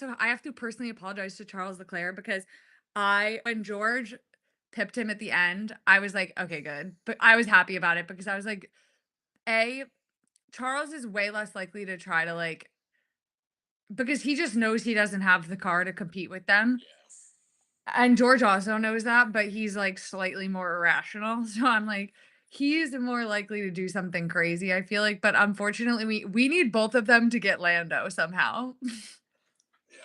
I have to personally apologize to Charles Leclerc because when George pipped him at the end, I was like, okay, good. But I was happy about it because I was like, A, Charles is way less likely to try to like, because he just knows he doesn't have the car to compete with them. And George also knows that, but he's like slightly more irrational. So I'm like, he's more likely to do something crazy, I feel like. But unfortunately, we need both of them to get Lando somehow. Yeah,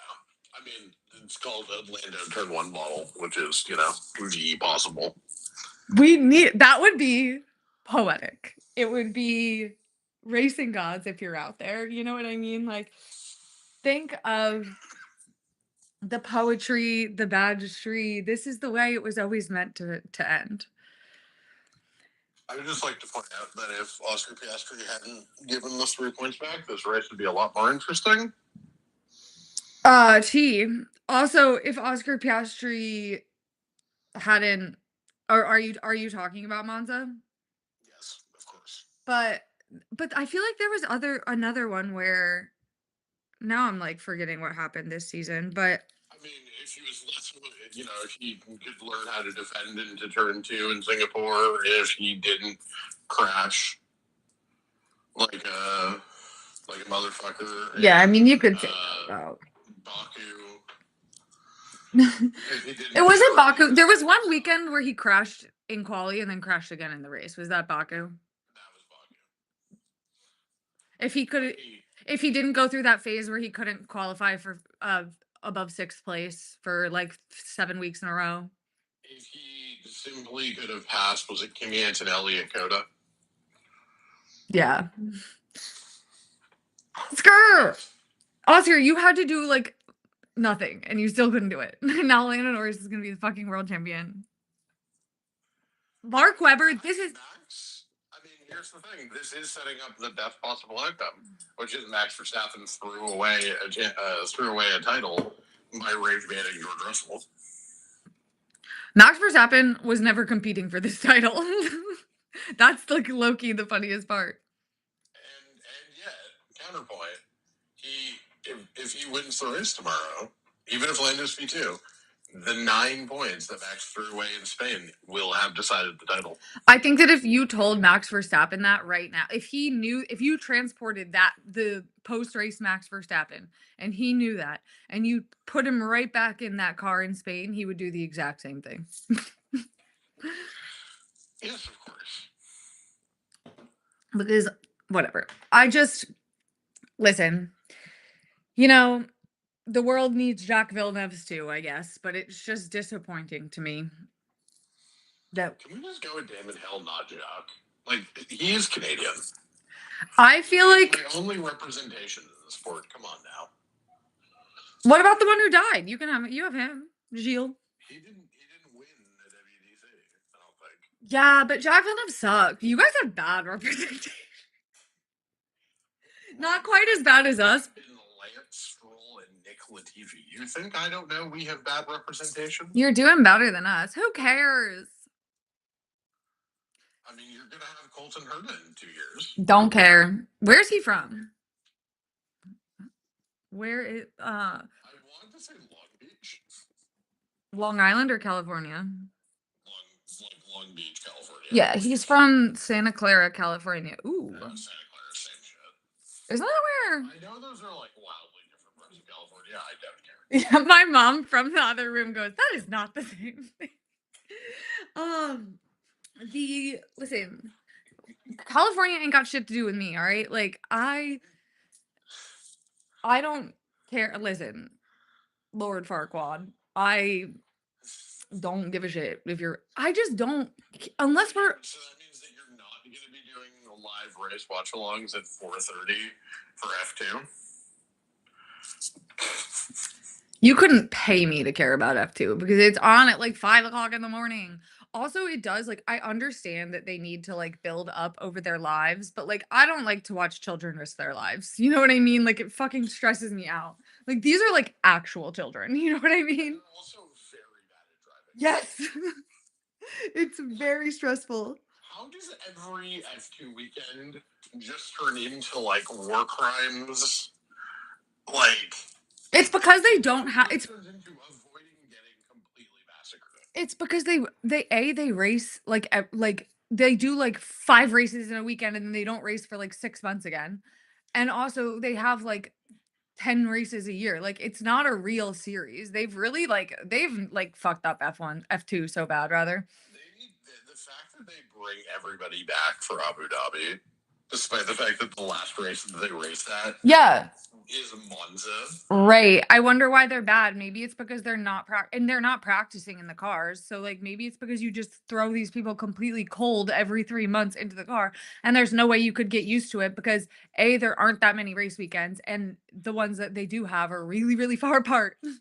I mean, it's called a Lando Turn 1 model, which is, the possible. We need that would be poetic. It would be racing gods if you're out there. You know what I mean? Like think of the poetry, the badgestry. This is the way it was always meant to end. I would just like to point out that if Oscar Piastri hadn't given us 3 points back, this race would be a lot more interesting. T. Also, if Oscar Piastri hadn't, or are you talking about Monza? Yes, of course. But I feel like there was another one where now I'm like forgetting what happened this season, but I mean, if he was less, if he could learn how to defend into turn 2 in Singapore, if he didn't crash like a motherfucker. yeah, I mean you could say that about Baku. it wasn't Baku. There was one weekend where he crashed in quali and then crashed again in the race. Was that Baku? That was Baku. If he didn't go through that phase where he couldn't qualify for above sixth place for like 7 weeks in a row. If he simply could have passed, was it Kimi Antonelli at Coda? Yeah. Oscar, you had to do like nothing and you still couldn't do it. Now Lando Norris is gonna be the fucking world champion. Mark Webber, this is Max. I mean, here's the thing: this is setting up the best possible outcome, which is Max Verstappen threw away a title by rage banning George Russell. Max Verstappen was never competing for this title. That's like low-key the funniest part. And yet, counterpoint, if he wins the race tomorrow, even if Lando's P2, the 9 points that Max threw away in Spain will have decided the title. I think that if you told Max Verstappen that right now, if you transported the post-race Max Verstappen, and he knew that, and you put him right back in that car in Spain, he would do the exact same thing. Yes, of course. Because, whatever. Listen, the world needs Jacques Villeneuve's too, I guess, but it's just disappointing to me. Can we just go with Damon Hill, not Jacques? Like, he is Canadian. I feel like my only representation in the sport. Come on now. What about the one who died? You have him, Gilles. He didn't win the WDC, I don't think. Yeah, but Jacques Villeneuve sucked. You guys have bad representation. Not quite as bad as us. Lance Stroll and Nick Latifi. You think I don't know we have bad representation? You're doing better than us. Who cares? I mean, you're going to have Colton Herta in 2 years. Don't care. Where's he from? Where is I wanted to say Long Beach. Long Island or California? Long Beach, California. Yeah, he's from Santa Clara, California. Ooh. Santa Clara, same shit. Isn't that where? I know those are like wildly different parts of California. I don't care. Yeah, my mom from the other room goes, that is not the same thing. Listen, California ain't got shit to do with me, all right? Like, I don't care. Listen, Lord Farquaad, I don't give a shit if you're. I just don't. Unless we're. So that means that you're not going to be doing the live race watch-alongs at 4:30 for F2. You couldn't pay me to care about F2 because it's on at like 5 o'clock in the morning. Also, it does like I understand that they need to like build up over their lives, but like I don't like to watch children risk their lives. You know what I mean? Like it fucking stresses me out. Like these are like actual children. You know what I mean? They're also very bad at driving. Yes. It's very stressful. How does every F2 weekend just turn into like war crimes? Like It's because they don't have. It turns into avoiding getting completely massacred. It's because they race like they do like 5 races in a weekend and then they don't race for like 6 months again. And also they have like 10 races a year. Like it's not a real series. They've fucked up F1, F2 so bad rather. They need the fact that they bring everybody back for Abu Dhabi, despite the fact that the last race that they raced at Yeah. is Monza. Right. I wonder why they're bad. Maybe it's because they're not practicing in the cars. So like maybe it's because you just throw these people completely cold every 3 months into the car and there's no way you could get used to it because A, there aren't that many race weekends and the ones that they do have are really, really far apart. And you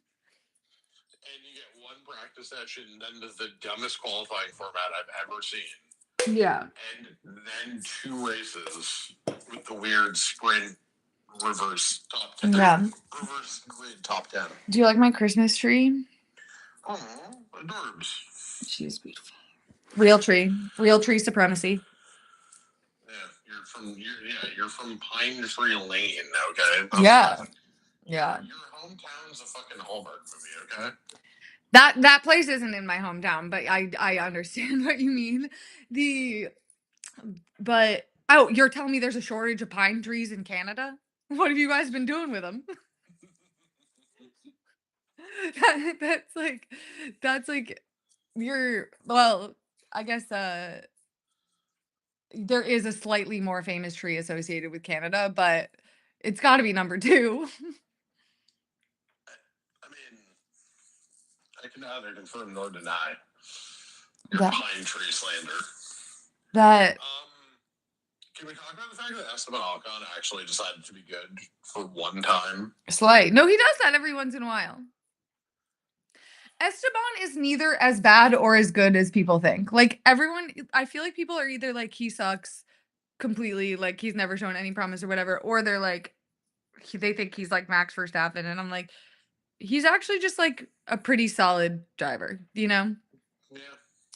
get one practice session, then the dumbest qualifying format I've ever seen. Yeah. And then 2 races with the weird sprint reverse top 10. Yeah. Reverse grid top 10. Do you like my Christmas tree? Oh, adorbs. She's beautiful. Real tree supremacy. Yeah, you're from Pine Tree Lane, okay? Yeah. Yeah. Your hometown's a fucking Hallmark movie, okay? That place isn't in my hometown, but I understand what you mean. But oh, you're telling me there's a shortage of pine trees in Canada? What have you guys been doing with them? That's like well, I guess there is a slightly more famous tree associated with Canada, but it's got to be number 2. I mean, I can neither confirm nor deny your That pine tree slander. that Can we talk about the fact that Esteban Ocon actually decided to be good for one time? Slay. No, he does that every once in a while. Esteban is neither as bad or as good as people think. Like everyone, I feel like people are either like he sucks completely, like he's never shown any promise or whatever, or they're like they think he's like Max Verstappen, and I'm like, he's actually just like a pretty solid driver, you know? Yeah.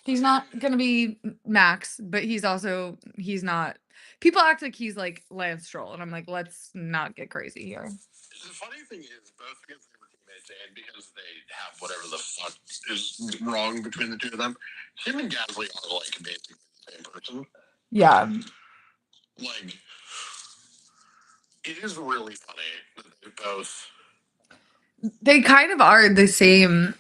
He's not gonna be Max, but he's not. People act like he's like Lance Stroll, and I'm like, let's not get crazy here. The funny thing is, both because they were teammates and because they have whatever the fuck is wrong between the two of them, him and Gasly are like basically the same person. Yeah. Like, it is really funny that they both. They kind of are the same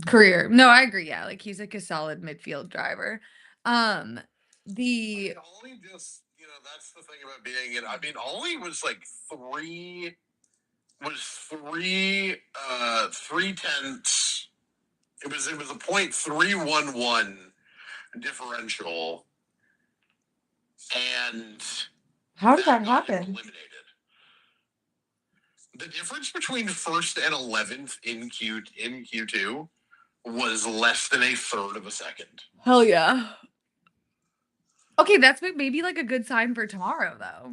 career. No, I agree. Yeah, like he's like a solid midfield driver. Um, the Ollie just, that's the thing about being in. I mean, Ollie was like three tenths. It was a .311 differential, and how did that got him happen? eliminated. The difference between first and 11th in Q2 was less than a third of a second. Hell yeah. Okay, that's maybe like a good sign for tomorrow, though.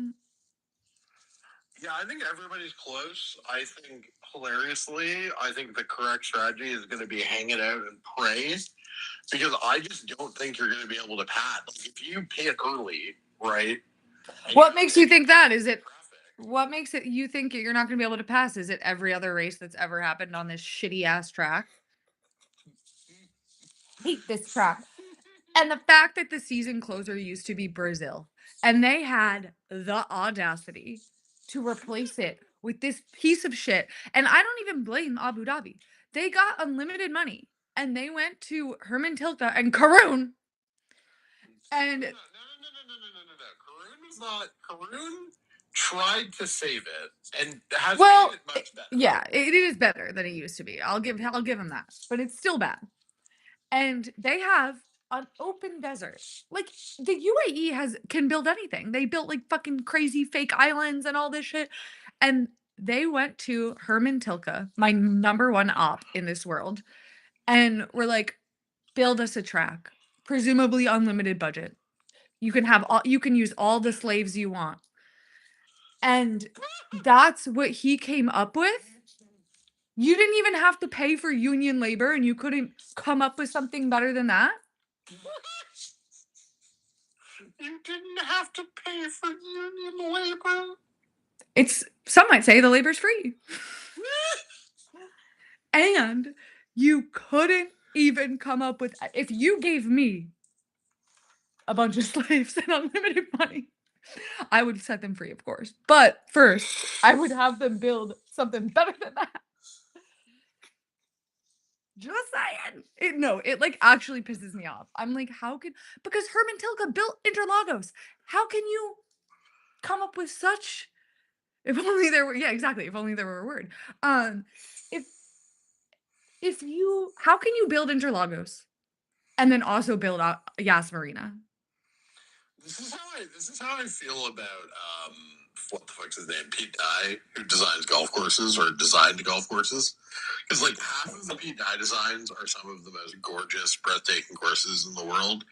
Yeah, I think everybody's close. I think, hilariously, the correct strategy is going to be hang it out and pray, because I just don't think you're going to be able to pad. Like, if you pit early, right? What makes you think that? Is it what makes it you think you're not going to be able to pass? Is it every other race that's ever happened on this shitty ass track? Hate this track. And the fact that the season closer used to be Brazil, and they had the audacity to replace it with this piece of shit. And I don't even blame Abu Dhabi. They got unlimited money and they went to Herman Tilke and Karun. And no. Karun is not. Karun tried to save it and has made it much better. Yeah, it is better than it used to be. I'll give him that. But it's still bad. And they have an open desert. Like the UAE can build anything. They built like fucking crazy fake islands and all this shit. And they went to Herman Tilke, my number 1 op in this world, and were like, build us a track, presumably unlimited budget. You can use all the slaves you want. And that's what he came up with. You didn't even have to pay for union labor and you couldn't come up with something better than that? You didn't have to pay for union labor. It's some might say the labor's free. And you couldn't even come up with if you gave me a bunch of slaves and unlimited money, I would set them free, of course. But first, I would have them build something better than that. Just saying. It like actually pisses me off. I'm like, how can because Herman Tilke built Interlagos. How can you come up with such if only there were yeah, exactly. If only there were a word. Um, if if you how can you build Interlagos and then also build out Yas Marina? This is how I feel about what the fuck's his name? Pete Dye, who designs golf courses or designed golf courses. Because like half of the Pete Dye designs are some of the most gorgeous, breathtaking courses in the world,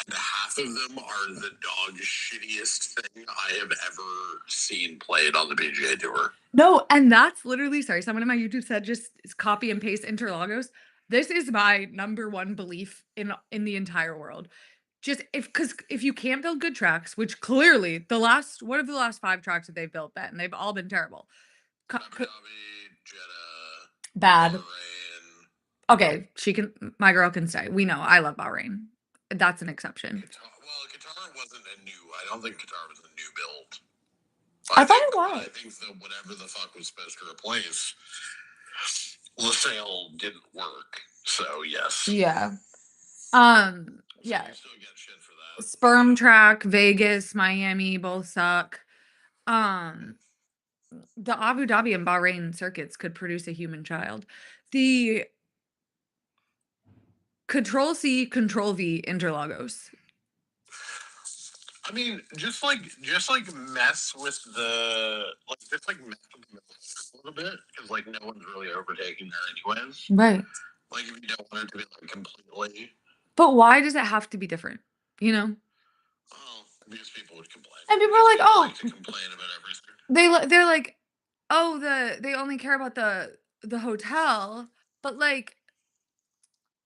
and half of them are the dog shittiest thing I have ever seen played on the PGA Tour. No, and that's literally sorry, someone in my YouTube said just copy and paste Interlagos. This is my number one belief in the entire world. Just if because if you can't build good tracks, which clearly the last what are the last 5 tracks that they've built been? They've all been terrible. Co Abu co Dhabi, Jeddah, bad. Bahrain. Okay, she can my girl can stay. We know I love Bahrain. That's an exception. Qatar wasn't a new. I don't think Qatar was a new build. I thought it was. I think that whatever the fuck was supposed to replace LaSalle didn't work. So yes. Yeah. So Yeah. you still get shit for that. Sperm track, Vegas, Miami both suck. Um the Abu Dhabi and Bahrain circuits could produce a human child. The Control C, Control V Interlagos. I mean, just like mess with the just like mess with the middle a little bit because like no one's really overtaking there anyways. Right. Like if you don't want it to be like completely. But why does it have to be different? You know? Well, because people would complain. And people are like, People "Oh, like to complain about everything. they're like, "Oh, they only care about the hotel." But like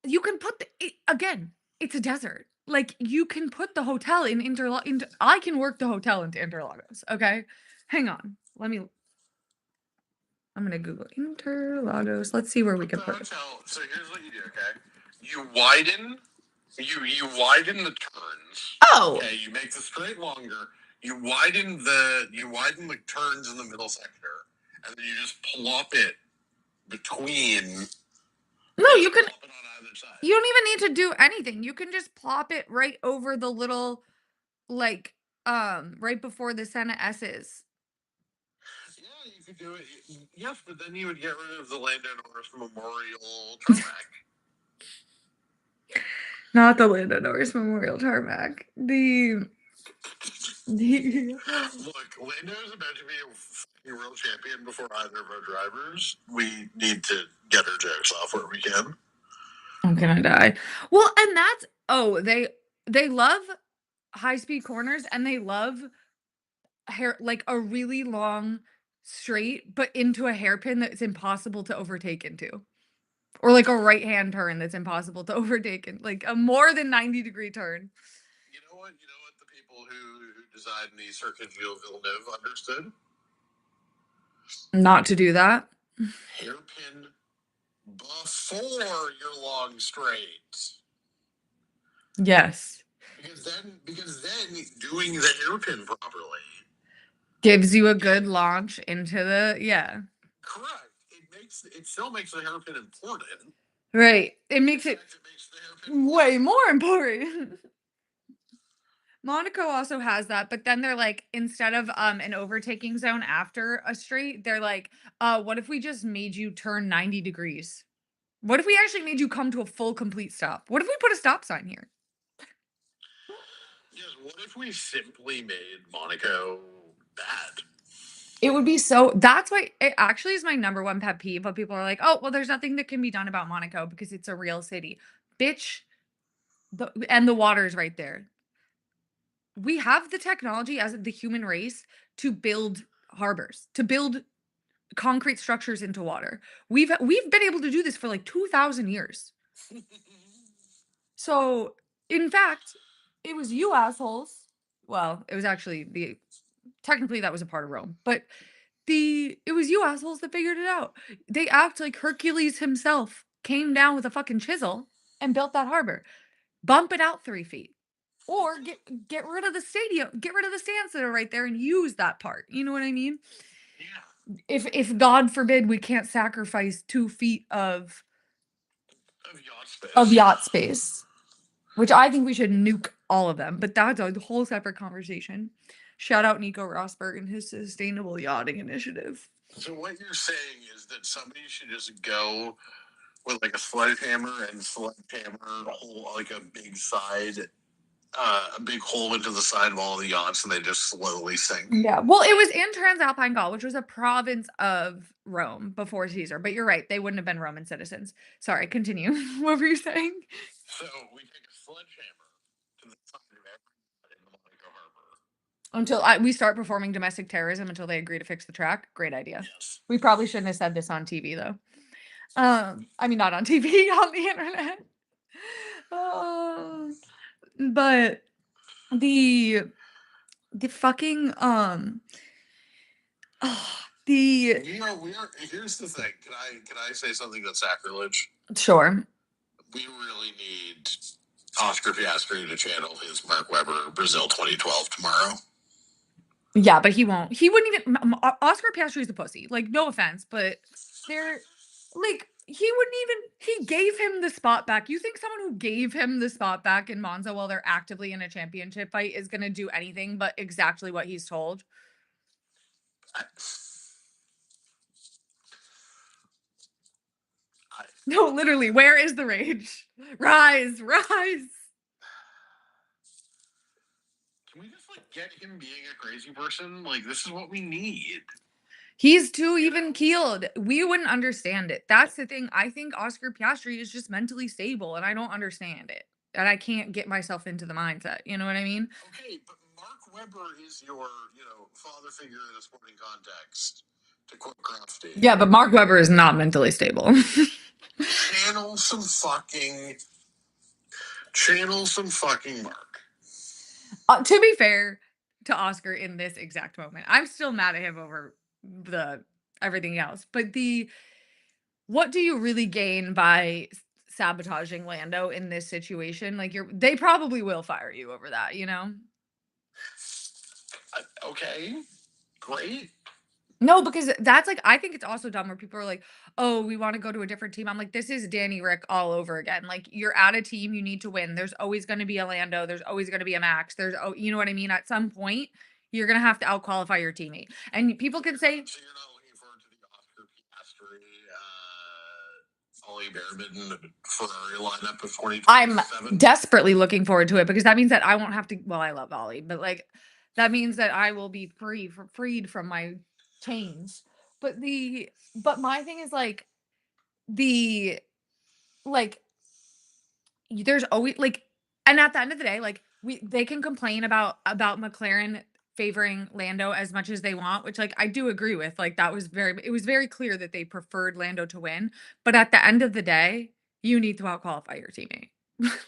you can put again, it's a desert. Like you can put the hotel in I can work the hotel into Interlagos, okay? Hang on. I'm gonna Google Interlagos. Let's see where we can put it. Hotel. So here's what you do. Okay, you widen. You widen the turns. Oh, Okay, you make the straight longer. You widen the turns in the middle sector, and then you just plop it between. no, you can. Plop it on either side. You don't even need to do anything. You can just plop it right over the little, like, right before the Senna S's. Yeah, you could do it. Yes, but then you would get rid of the Lando Norris Memorial tarmac. Not the Lando Norris Memorial Tarmac. The Look, Lando is about to be a world champion before either of our drivers. We need to get our jokes off where we can. I'm gonna die. Well, and that's they love high speed corners and they love hair like a really long straight, but into a hairpin that's impossible to overtake into. Or like a right hand turn that's impossible to overtake in like a more than 90-degree turn. You know what? You know what the people who designed the Circuit Villeneuve understood? Not to do that. Hairpin before your long straight. Yes. Because then doing the hairpin properly Gives you a good launch into the yeah. correct. It still makes the hairpin important. Right. It makes it makes the hairpin way more important. Monaco also has that, but then they're like, instead of an overtaking zone after a straight, they're like, what if we just made you turn 90 degrees? What if we actually made you come to a full complete stop? What if we put a stop sign here? Yes, what if we simply made Monaco bad? It would be so that's why it actually is my number one pet peeve, but people are like, "Oh, well, there's nothing that can be done about Monaco because it's a real city." Bitch, the water is right there. We have the technology as the human race to build harbors, to build concrete structures into water. We've been able to do this for like 2000 years. So, in fact, it was you assholes. Well, it was actually technically that was a part of Rome, but it was you assholes that figured it out. They act like Hercules himself came down with a fucking chisel and built that harbor. Bump it out 3 feet. Or get rid of the stadium, get rid of the stands that are right there and use that part. You know what I mean? Yeah. If God forbid we can't sacrifice 2 feet Of yacht space. of yacht space, which I think we should nuke all of them, but that's a whole separate conversation. Shout out Nico Rosberg and his sustainable yachting initiative. So what you're saying is that somebody should just go with like a sledgehammer and sledgehammer hole like a big side, a big hole into the side of all the yachts, and they just slowly sink. Yeah, well, it was in Transalpine Gaul, which was a province of Rome before Caesar. But you're right; they wouldn't have been Roman citizens. Sorry, continue. What were you saying? So we take a sledgehammer to the side of everybody in the Monaco harbor. Until we start performing domestic terrorism until they agree to fix the track. Great idea. Yes. We probably shouldn't have said this on TV though. I mean, not on TV, on the internet. Uh, but the fucking the We are. Here's the thing. Can I say something that's sacrilege? sure. We really need Oscar Piastri to channel his Mark Webber Brazil 2012 tomorrow. Yeah, but he won't. He wouldn't even. Oscar Piastri's a pussy. Like, no offense, but they're like he wouldn't even. He gave him the spot back. You think someone who gave him the spot back in Monza while they're actively in a championship fight is going to do anything but exactly what he's told? No, literally. Where is the rage? Rise, rise. Can we just like get him being a crazy person? Like this is what we need. He's too even keeled. We wouldn't understand it. That's the thing. I think Oscar Piastri is just mentally stable, and I don't understand it. And I can't get myself into the mindset. You know what I mean? Okay, but Mark Webber is your, father figure in a sporting context, to quote Crofty. Yeah, but Mark Webber is not mentally stable. Channel some fucking Mark. To be fair to Oscar in this exact moment, I'm still mad at him over the everything else. But what do you really gain by sabotaging Lando in this situation? Like they probably will fire you over that, you know? Okay, great. No, because that's like I think it's also dumb where people are like, "Oh, we want to go to a different team." I'm like, "This is Danny Rick all over again. Like you're at a team, you need to win. There's always going to be a Lando, there's always going to be a Max. You know what I mean? At some point, you're going to have to outqualify your teammate." And people can say, So you're not looking forward to the Oscar Piastri, Ollie Bearman Ferrari lineup of 2027? I'm desperately looking forward to it because that means that I won't have to well, I love Ollie, but like that means that I will be freed from my chains. But my thing is like the like there's always like and at the end of the day, like they can complain about McLaren favoring Lando as much as they want, which like I do agree with. Like it was very clear that they preferred Lando to win. But at the end of the day, you need to out qualify your teammate.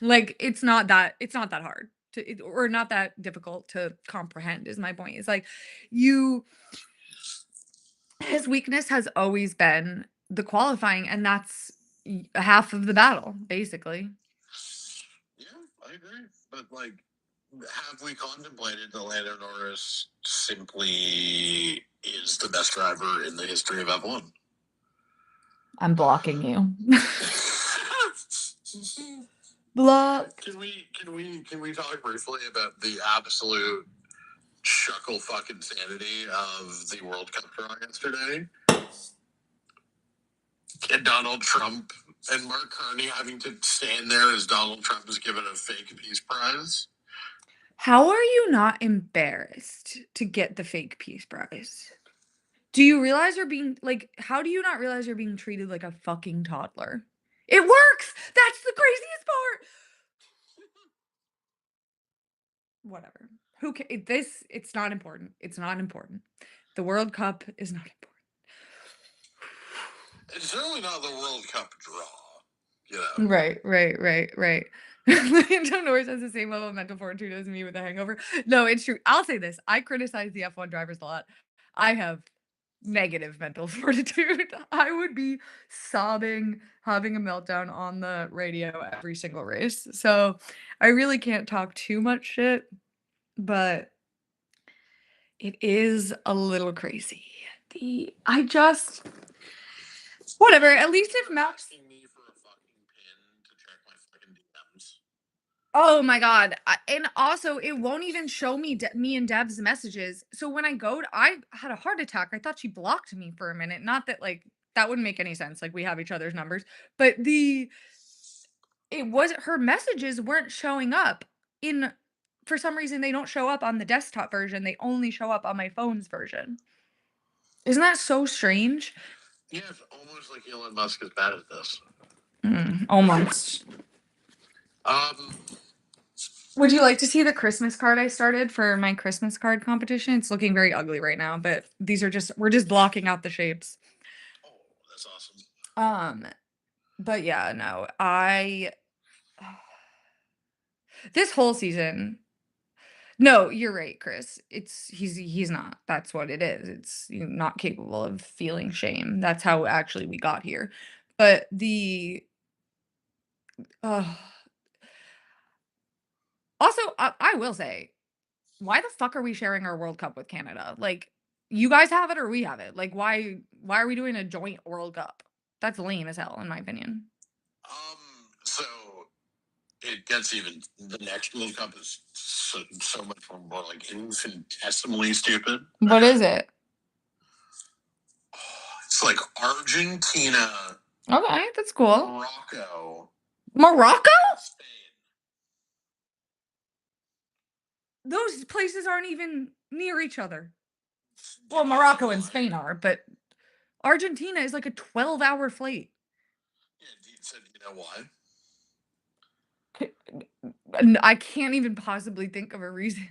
Like it's not that hard or not that difficult to comprehend is my point. It's like you his weakness has always been the qualifying, and that's half of the battle, basically. Yeah, I agree. But like, have we contemplated that Lando Norris simply is the best driver in the history of F1? I'm blocking you. Block. Can we talk briefly about the absolute chuckle fucking sanity of the World Cup draw yesterday? And Donald Trump and Mark Carney having to stand there as Donald Trump is given a fake peace prize. How are you not embarrassed to get the fake peace prize? Do you realize you're being like, how do you not realize you're being treated like a fucking toddler? It works. That's the craziest part. Whatever. Who can this? It's not important. It's not important. The World Cup is not important. It's certainly not the World Cup draw, you know. Right. Lando Norris has the same level of mental fortitude as me with a hangover. No, it's true. I'll say this. I criticize the F1 drivers a lot. I have negative mental fortitude. I would be sobbing, having a meltdown on the radio every single race. So I really can't talk too much shit, but it is a little crazy. The I just whatever. At least if Max. Asking me for a fucking pin to check my fucking DMs. Oh my god! And also, it won't even show me me and Deb's messages. So when I go, I had a heart attack. I thought she blocked me for a minute. Not that like that wouldn't make any sense. Like we have each other's numbers, but it wasn't her messages weren't showing up in. For some reason, they don't show up on the desktop version. They only show up on my phone's version. Isn't that so strange? Yeah, it's almost like Elon Musk is bad at this. Almost. Um, Would you like to see the Christmas card I started for my Christmas card competition? It's looking very ugly right now, but we're just blocking out the shapes. oh, that's awesome. But yeah, no, this whole season. No, you're right, Chris. He's not. That's what it is. It's not capable of feeling shame. That's how actually we got here. But uh, also, I will say, why the fuck are we sharing our World Cup with Canada? Like, you guys have it or we have it. Like, why are we doing a joint World Cup? That's lame as hell, in my opinion. So it gets even the next World Cup is so much more like infinitesimally stupid. What is it? It's like Argentina, Okay, that's cool. Morocco, Morocco? Spain. Those places aren't even near each other. Well, Morocco and Spain are, but Argentina is like a 12-hour flight. Yeah, Dean said, you know why? I can't even possibly think of a reason.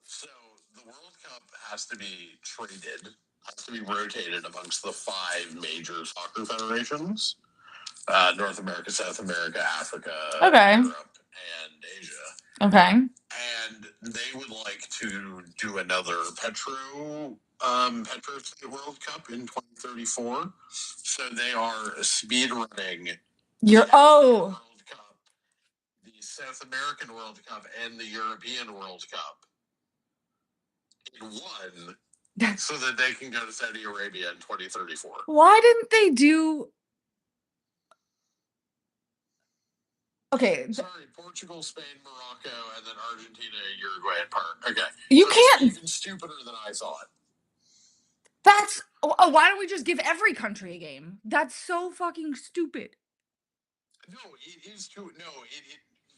So the World Cup has to be traded, has to be rotated amongst the 5 major soccer federations: North America, South America, Africa, Okay. Europe, and Asia. Okay. And they would like to do another Petro State World Cup in 2034. So they are speed running You're World Cup, the South American World Cup, and the European World Cup in one, so that they can go to Saudi Arabia in 2034. Why didn't they do? Okay. Sorry, Portugal, Spain, Morocco, and then Argentina, Uruguay, and Park. Okay. You That's can't. even stupider than I thought. That's why don't we just give every country a game? That's so fucking stupid. No, it is too. No,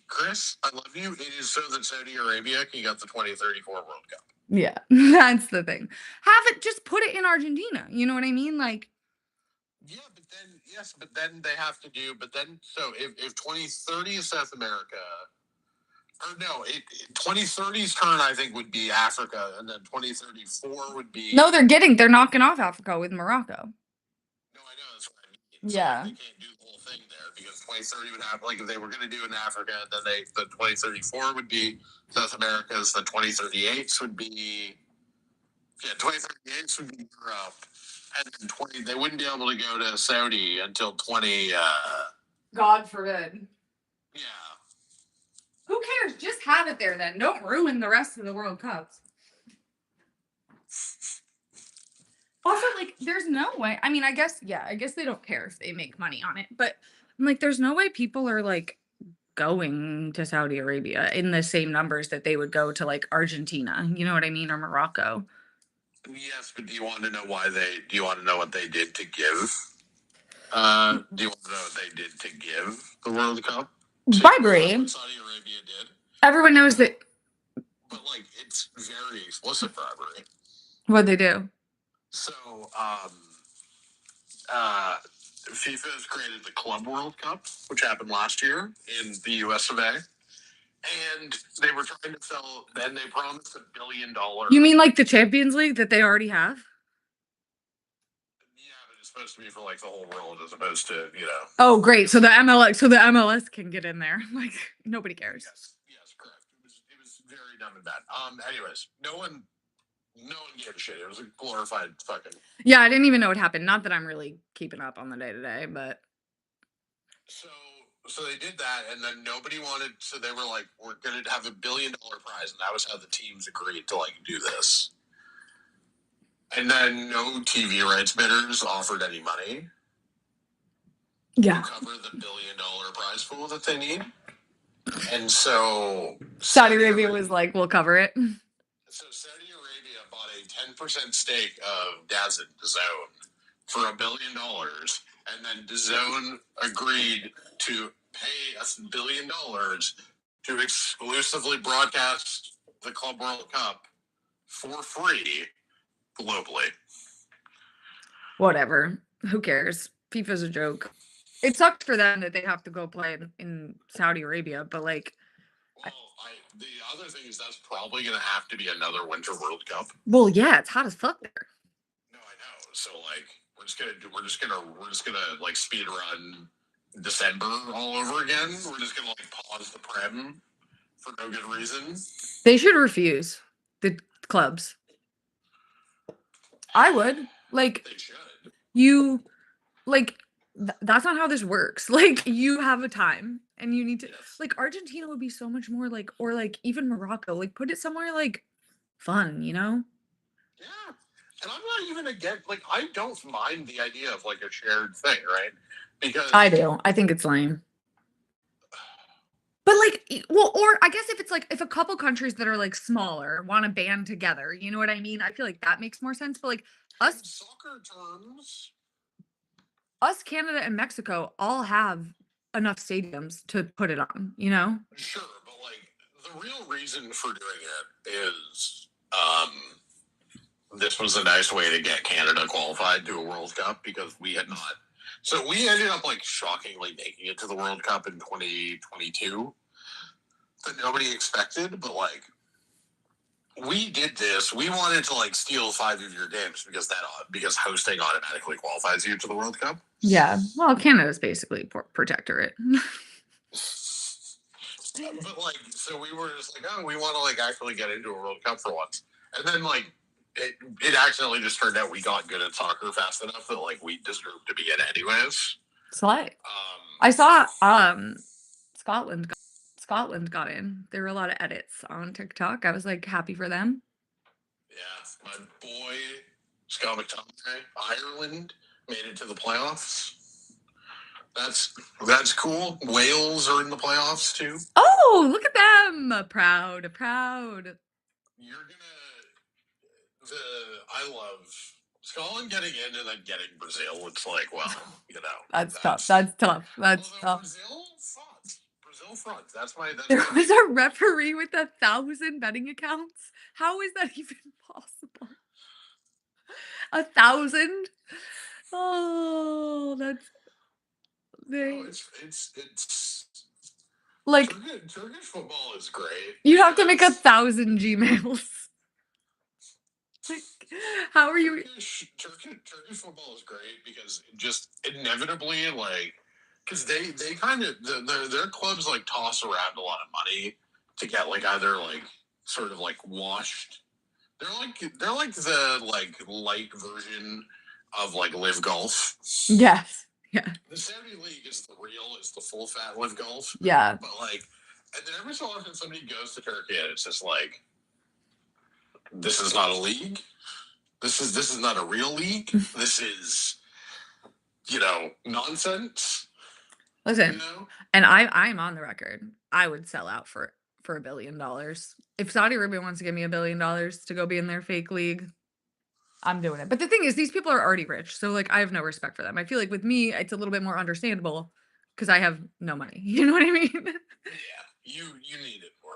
Chris, I love you. It is so that Saudi Arabia can get the 2034 World Cup. Yeah, that's the thing. Have it just put it in Argentina. You know what I mean? Like, yeah, but then they have to do. But then, so if 2030 is South America, or no, 2030's turn I think would be Africa, and then 2034 would be. No, they're knocking off Africa with Morocco. No, I know that's what I mean. So Yeah. they can't do the whole thing there because 2030 would have, like, if they were going to do it in Africa, then the 2034 would be South America's, the 2038s would be 2038s would be Europe, and then they wouldn't be able to go to Saudi until 20. God forbid. Yeah. Who cares? Just have it there then. Don't ruin the rest of the World Cups. Also, like, there's no way. I mean, I guess they don't care if they make money on it, but I'm like, there's no way people are like going to Saudi Arabia in the same numbers that they would go to like Argentina. You know what I mean? Or Morocco. Yes, but do you want to know why do you want to know what they did to give? Do you want to know what they did to give the World Cup? Bribery. What Saudi Arabia did. Everyone knows that. But like, it's very explicit bribery. What'd they do? So, FIFA has created the Club World Cup, which happened last year in the US of A. And they were trying to sell, then they promised $1 billion. You mean like the Champions League that they already have? Yeah, but it's supposed to be for like the whole world as opposed to, Oh, great. So the MLS can get in there. Like, nobody cares. Yes, correct. It was very dumb and bad. Anyways, no one No one gave a shit. It was a glorified fucking. Yeah, I didn't even know what happened. Not that I'm really keeping up on the day to day, but So so they did that, and then nobody wanted. So they were like, "We're going to have $1 billion prize," and that was how the teams agreed to like do this. And then no TV rights bidders offered any money yeah. to cover the $1 billion prize pool that they need. And so Saudi Arabia was like, we'll cover it. So Saudi Arabia bought a 10% stake of DAZN, DAZN, for $1 billion, and then DAZN agreed to pay us $1 billion to exclusively broadcast the Club World Cup for free globally. Whatever. Who cares? FIFA's a joke. It sucked for them that they have to go play in Saudi Arabia, but like, Well, the other thing is that's probably going to have to be another Winter World Cup. well, yeah, it's hot as fuck there. No, I know. So like, we're just gonna like speed run December all over again. We're just gonna like pause the prem for no good reason. They should refuse the clubs. I would. Like, They should. you, like, that's not how this works. Like, you have a time and you need to, Yes. like, Argentina would be so much more like, or like even Morocco, like, put it somewhere like fun, you know? Yeah. And I'm not even against, like, I don't mind the idea of like a shared thing, right? Because I do. I think it's lame. But like, well, or I guess if it's like if a couple countries that are like smaller want to band together, you know what I mean? I feel like that makes more sense. But like in us, soccer terms, Canada and Mexico all have enough stadiums to put it on, you know? sure, but like the real reason for doing it is this was a nice way to get Canada qualified to a World Cup because we had not. So we ended up like shockingly making it to the World Cup in 2022 that nobody expected, but like we did this. We wanted to like steal 5 of your games because hosting automatically qualifies you to the World Cup. Yeah. Well, Canada's basically protectorate. But like, so we were just like, oh, we want to like actually get into a World Cup for once, and then like it accidentally just turned out we got good at soccer fast enough that like we deserved to be in anyways. Slay. I saw Scotland got in. There were a lot of edits on TikTok. I was like happy for them. Yeah, my boy Scott McTominay, Ireland made it to the playoffs. That's cool. Wales are in the playoffs too. Oh, look at them! Proud, proud. You're gonna I love Scotland getting in and then getting Brazil. It's like, well, you know, That's tough. That's tough. That's tough. Brazil front. That's There my was a referee with 1,000 betting accounts. How is that even possible? 1,000? Oh, that's they Oh, it's like Turkish football is great. you have to make 1,000 Gmails. Like, how are you? Turkish football is great because it just inevitably like because they kind of their clubs like toss around a lot of money to get like either like sort of like washed. They're like the like light version of like live golf. Yes. Yeah. The Saudi League is the full fat live golf. Yeah. But like, and then every so often somebody goes to Turkey and it's just like, this is not a league. This is not a real league. This is, nonsense. Listen, You know? and I'm on the record. I would sell out for $1 billion. If Saudi Arabia wants to give me $1 billion to go be in their fake league, I'm doing it. But the thing is, these people are already rich, so like I have no respect for them. I feel like with me, it's a little bit more understandable because I have no money. You know what I mean? Yeah, you need it more.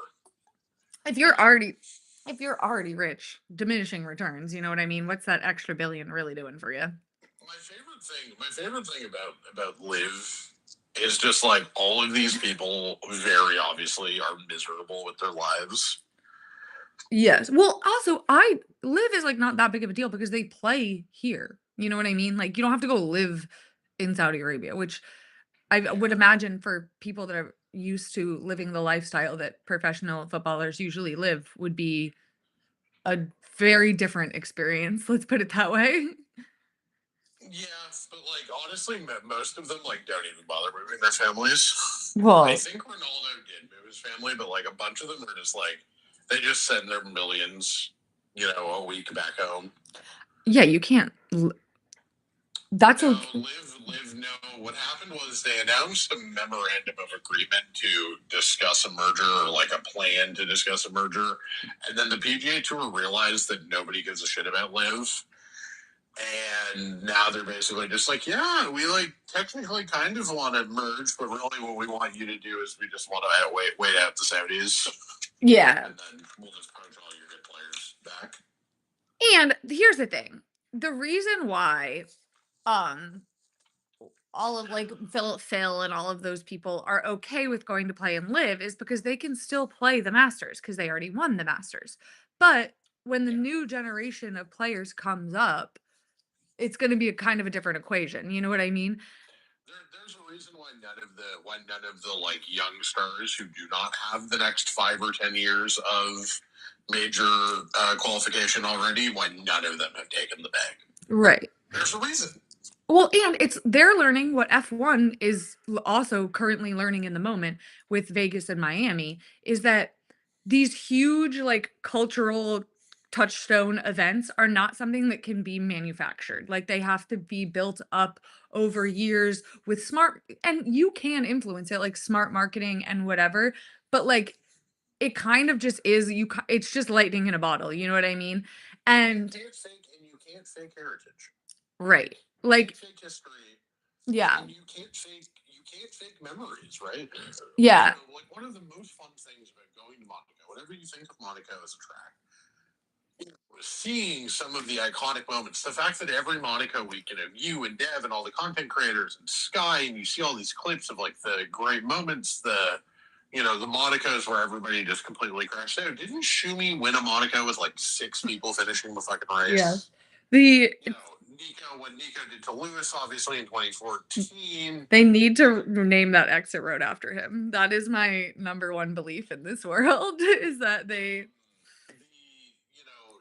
If you're already rich, diminishing returns, you know what I mean? What's that extra billion really doing for you? My favorite thing about live is just like all of these people very obviously are miserable with their lives. Yes. Well, also, I live is like not that big of a deal because they play here. You know what I mean? Like you don't have to go live in Saudi Arabia, which I would imagine for people that are used to living the lifestyle that professional footballers usually live would be a very different experience. Let's put it that way. Yeah, but like honestly, most of them like don't even bother moving their families. I Well, think Ronaldo did move his family, but like a bunch of them are just like they just send their millions, a week back home. yeah, you can't. That's No, okay. live. No, what happened was they announced a memorandum of agreement to discuss a merger or like a plan to discuss a merger, and then the PGA Tour realized that nobody gives a shit about live. And now they're basically just like, yeah, we like technically kind of want to merge, but really what we want you to do is we just want to wait out the Saudis, Yeah. and then we'll just punch all your good players back. And here's the thing. The reason why um all of like Phil and all of those people are okay with going to play and live is because they can still play the Masters because they already won the Masters. But when the new generation of players comes up, it's going to be a kind of a different equation. You know what I mean? There's a reason why none of the like young stars who do not have the next 5 or 10 years of major qualification already, why none of them have taken the bag. Right. There's a reason. Well, and they're learning what F1 is also currently learning in the moment with Vegas and Miami is that these huge like cultural touchstone events are not something that can be manufactured. Like they have to be built up over years with smart, and you can influence it like smart marketing and whatever, but like it kind of just is it's just lightning in a bottle, you know what I mean? And You can't fake heritage. right. You Like can't fake history. yeah. And you can't fake memories, right? Yeah. Like one of the most fun things about going to Monaco, whatever you think of Monaco as a track, seeing some of the iconic moments, the fact that every Monaco week, you and Dev and all the content creators and Sky, and you see all these clips of like the great moments, the Monacos where everybody just completely crashed out. Didn't Shumi win a Monaco with like 6 people finishing the fucking race? Yeah. The What Nico did to Lewis, obviously in 2014. They need to name that exit road after him. That is my number one belief in this world is that they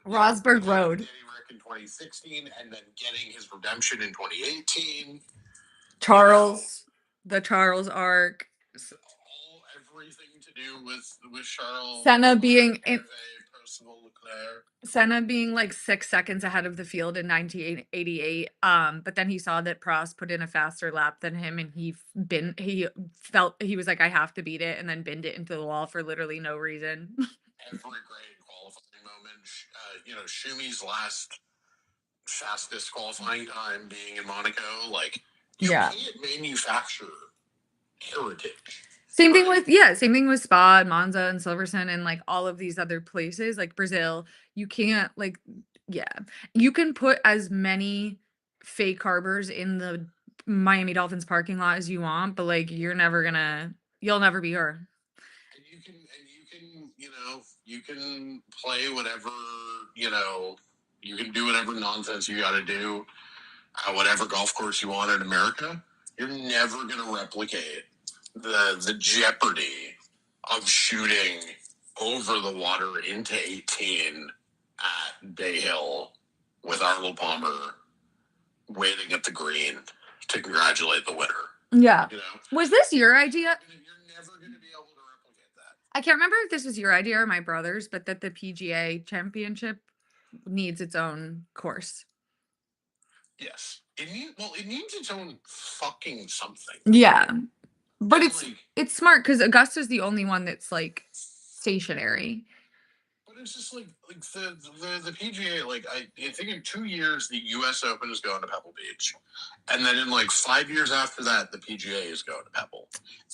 Rosberg Road. Getting wrecked in 2016 and then getting his redemption in 2018. The Charles arc. Everything to do with Charles. Senna being like 6 seconds ahead of the field in 1988. But then he saw that Prost put in a faster lap than him, and he felt he was like, I have to beat it, and then binned it into the wall for literally no reason. Every great qualifying moment, Shumi's last fastest qualifying time being in Monaco, like you can't manufacture heritage. Same thing with Spa and Monza and Silverstone and like all of these other places like Brazil. You can't like you can put as many fake harbors in the Miami Dolphins parking lot as you want, but like you'll never be her. And you can play whatever, you can do whatever nonsense you got to do at whatever golf course you want in America. You're never going to replicate the jeopardy of shooting over the water into 18 at Bay Hill with Arnold Palmer waiting at the green to congratulate the winner. Yeah. Was this your idea? You're never going to be able to replicate that. I can't remember if this was your idea or my brother's, but that the PGA Championship needs its own course. Yes. It needs its own fucking something. Yeah. But it's smart because Augusta's the only one that's like stationary. But it's just like the PGA, like I think in 2 years the US Open is going to Pebble Beach. And then in like 5 years after that, the PGA is going to Pebble.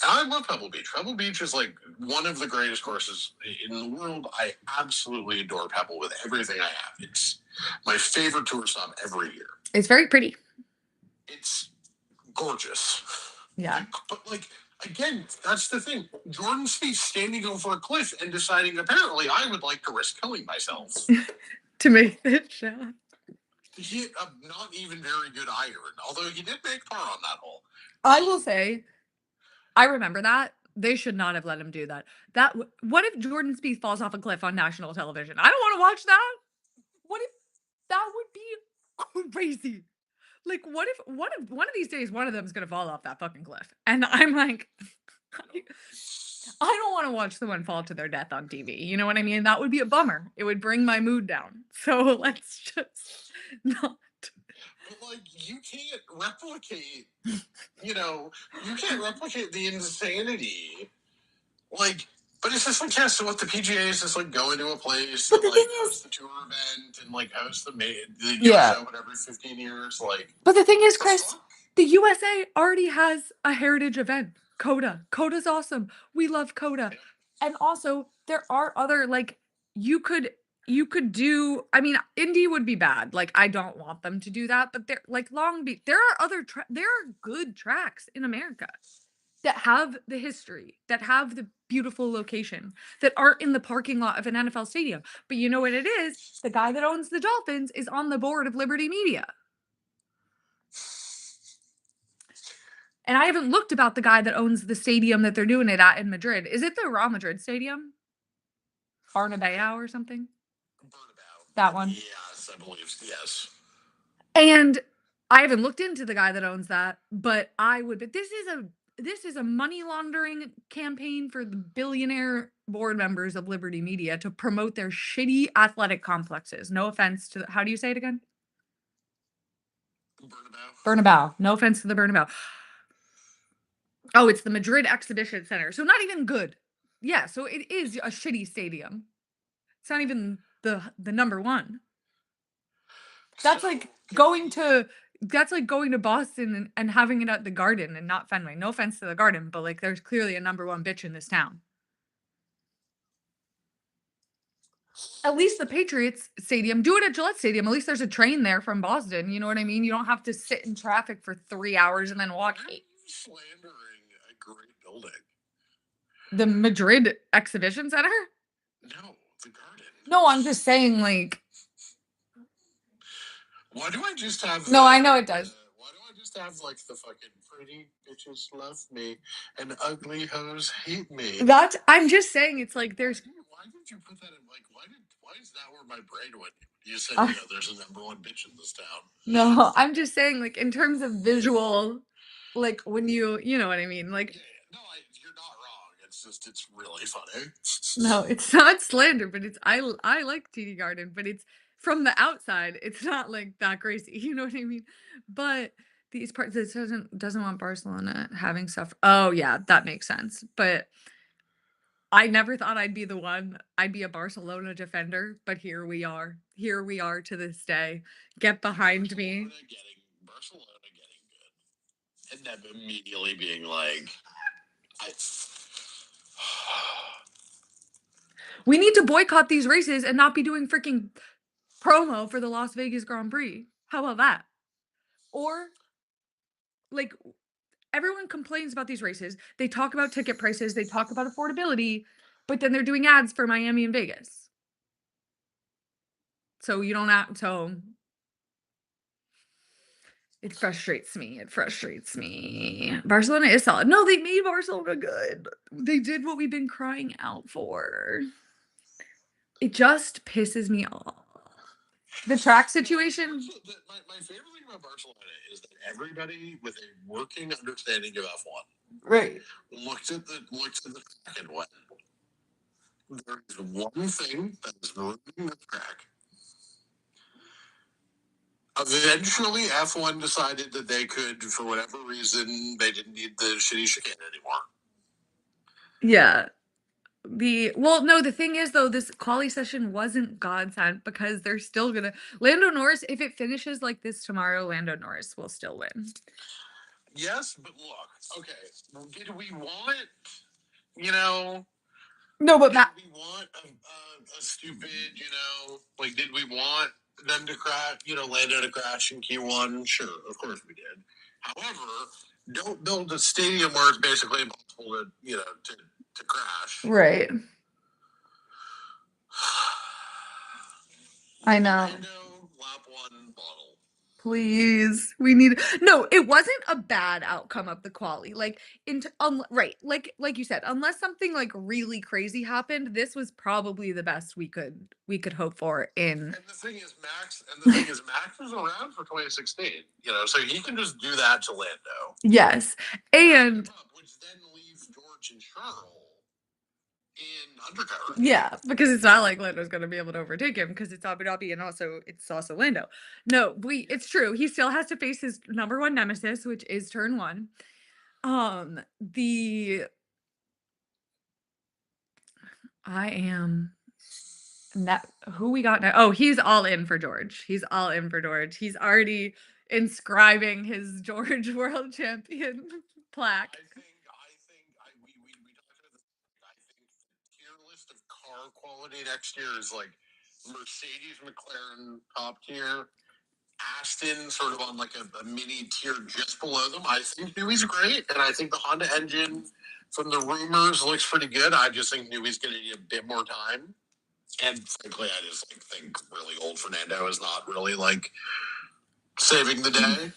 And I love Pebble Beach. Pebble Beach is like one of the greatest courses in the world. I absolutely adore Pebble with everything I have. It's my favorite tour stop every year. It's very pretty. It's gorgeous. Yeah. But like again, that's the thing. Jordan Spieth standing over a cliff and deciding apparently I would like to risk killing myself to make this shot. He hit a not even very good iron, although he did make par on that hole. I will say, I remember that They should not have let him do that. What if Jordan Spieth falls off a cliff on national television? I don't wanna watch that. What if that would be crazy. Like, what if one of these days, one of them is gonna fall off that fucking cliff? And I'm like, I don't wanna watch someone fall to their death on TV, you know what I mean? That would be a bummer. It would bring my mood down. So let's just not. But like, you can't replicate. You can't replicate the insanity. Like, but it's just like, yeah. So what? The PGA is just like going to a place But and the like thing host is, the tour event and like host the US yeah. Open every 15 years. Like, But the thing is, the Chris, fuck? the USA already has a heritage event. Coda. Coda's awesome. We love Coda. And also, there are other like you could you could do, I mean, Indy would be bad. Like I don't want them to do that, but they're like Long Beach. There are there are good tracks in America that have the history, that have the beautiful location, that aren't in the parking lot of an NFL stadium. But you know what it is? The guy that owns the Dolphins is on the board of Liberty Media. And I haven't looked about the guy that owns the stadium that they're doing it at in Madrid. Is it the Real Madrid Stadium? Bernabeu or something? Burnabout. That one. Yes, I believe. Yes. And I haven't looked into the guy that owns that, but I would. But this is a money laundering campaign for the billionaire board members of Liberty Media to promote their shitty athletic complexes. No offense to how do you say it again? Burnabout. Bernabeu. No offense to the Bernabeu. Oh, it's the Madrid Exhibition Center. So not even good. Yeah, so it is a shitty stadium. It's not even the number one. That's So, like going to that's like going to Boston and having it at the Garden and not Fenway. No offense to the Garden, but like there's clearly a number one bitch in this town. At least the Patriots Stadium, do it at Gillette Stadium. At least there's a train there from Boston. You know what I mean? You don't have to sit in traffic for 3 hours and then walk why are you slandering a great building? the Madrid Exhibition Center. No, the Garden. No, I'm just saying, like, Why do I just have no, I know it does. why do I just have like the fucking pretty bitches love me and ugly hoes hate me? That's I'm just saying it's like there's Why did you put that in? Like, why is that where my brain went? You said, uh, there's a number one bitch in this town. no, I'm just saying like in terms of visual, like when you know what I mean? Like No, you're not wrong. It's just, it's really funny. no, it's not slander, but it's I like TD Garden, but it's from the outside, it's not like that crazy. You know what I mean? But these parts this doesn't want Barcelona having stuff. Oh yeah, that makes sense. But I never thought I'd be the one. I'd be a Barcelona defender, but here we are. Here we are to this day. Get behind me. Barcelona getting good, and them immediately being like, I. We need to boycott these races and not be doing freaking promo for the Las Vegas Grand Prix. How about that? Or like everyone complains about these races. They talk about ticket prices, they talk about affordability, but then they're doing ads for Miami and Vegas. So you don't have so it frustrates me. It frustrates me. Barcelona is solid. No, they made Barcelona good. They did what we've been crying out for. It just pisses me off. The track situation. My favorite thing about Barcelona is that everybody with a working understanding of F1 Right. looked at the track and went, "There's one thing that is ruining the track." Eventually, F1 decided that they could, for whatever reason, they didn't need the shitty chicane anymore. Yeah. No, the thing is though, this quali session wasn't God sent because they're still gonna Lando Norris, if it finishes like this tomorrow, Lando Norris will still win. Yes, but look, okay, did we want, you know, No, but did Matt, we want a stupid, like, did we want them to crash, Lando to crash in Q1? Sure, of course we did. However, don't build a stadium where it's basically impossible to crash. right. I know. Lando, lap one bottle. Please, we need no, it wasn't a bad outcome of the quali, like, right, like you said, unless something, like, really crazy happened, this was probably the best we could hope for in And Max was around for 2016, so he can just do that to Lando. Yes, and Which then leaves George and Charles in undercover. yeah, because it's not like Lando's gonna be able to overtake him because it's Abu Dhabi and it's also Lando. No, it's true. He still has to face his number one nemesis, which is turn one. The I am that who we got now. Oh, he's all in for George. He's all in for George. He's already inscribing his George World Champion plaque. We talked about this. I think the tier list of car quality next year is like Mercedes, McLaren top tier, Aston sort of on like a mini tier just below them. I think Newey's great, and I think the Honda engine from the rumors looks pretty good. I just think Newey's going to need a bit more time. And frankly, I just think really old Fernando is not really like saving the day.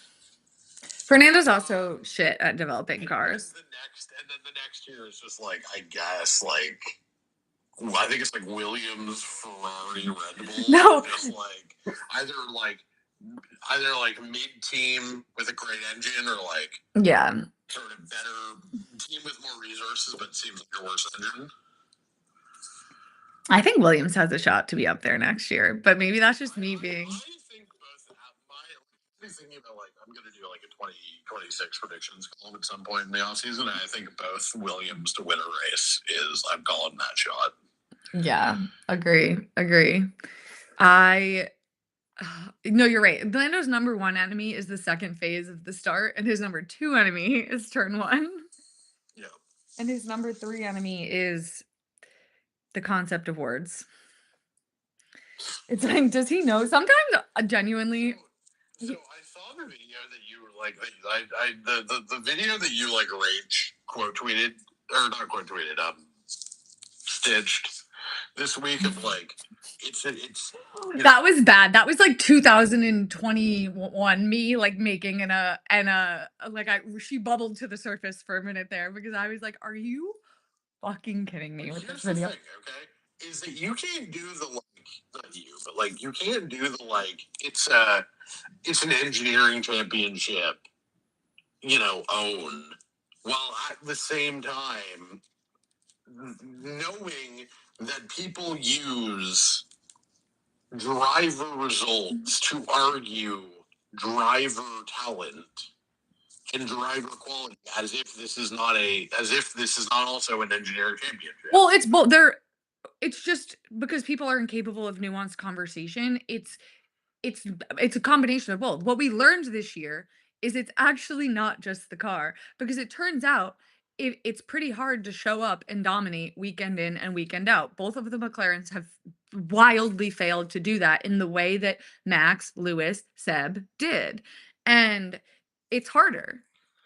Fernando's also shit at developing cars. And then the next year is just like, I guess, like, I think it's like Williams, Ferrari, Red Bull. No, just either like mid-team with a great engine, or like yeah, sort of better team with more resources, but seems like a worse engine. I think Williams has a shot to be up there next year, but maybe that's just me being. I think both have I'm thinking about I'm going to do like a 2026 predictions column at some point in the offseason. And I think both Williams to win a race is, I'm calling that shot. Yeah, agree. I no, you're right. Lando's number one enemy is the second phase of the start, and his number two enemy is turn one. Yeah. And his number three enemy is the concept of words. It's like, does he know? Sometimes, genuinely. So I saw the video that you were like, the video that you like rage quote tweeted, or not quote tweeted, stitched this week of like, it's that was bad. That was like 2021 me like making she bubbled to the surface for a minute there because I was like, are you fucking kidding me with this video? Thing, okay, is that you can't do the like, not you, but like you can't do the like, it's an engineering championship, own, while at the same time knowing that people use driver results to argue driver talent and driver quality as if this is not also an engineering championship. Well, it's just because people are incapable of nuanced conversation. It's a combination of both. What we learned this year is it's actually not just the car, because it turns out it's pretty hard to show up and dominate weekend in and weekend out. Both of the McLarens have wildly failed to do that in the way that Max, Lewis, Seb did. And it's harder.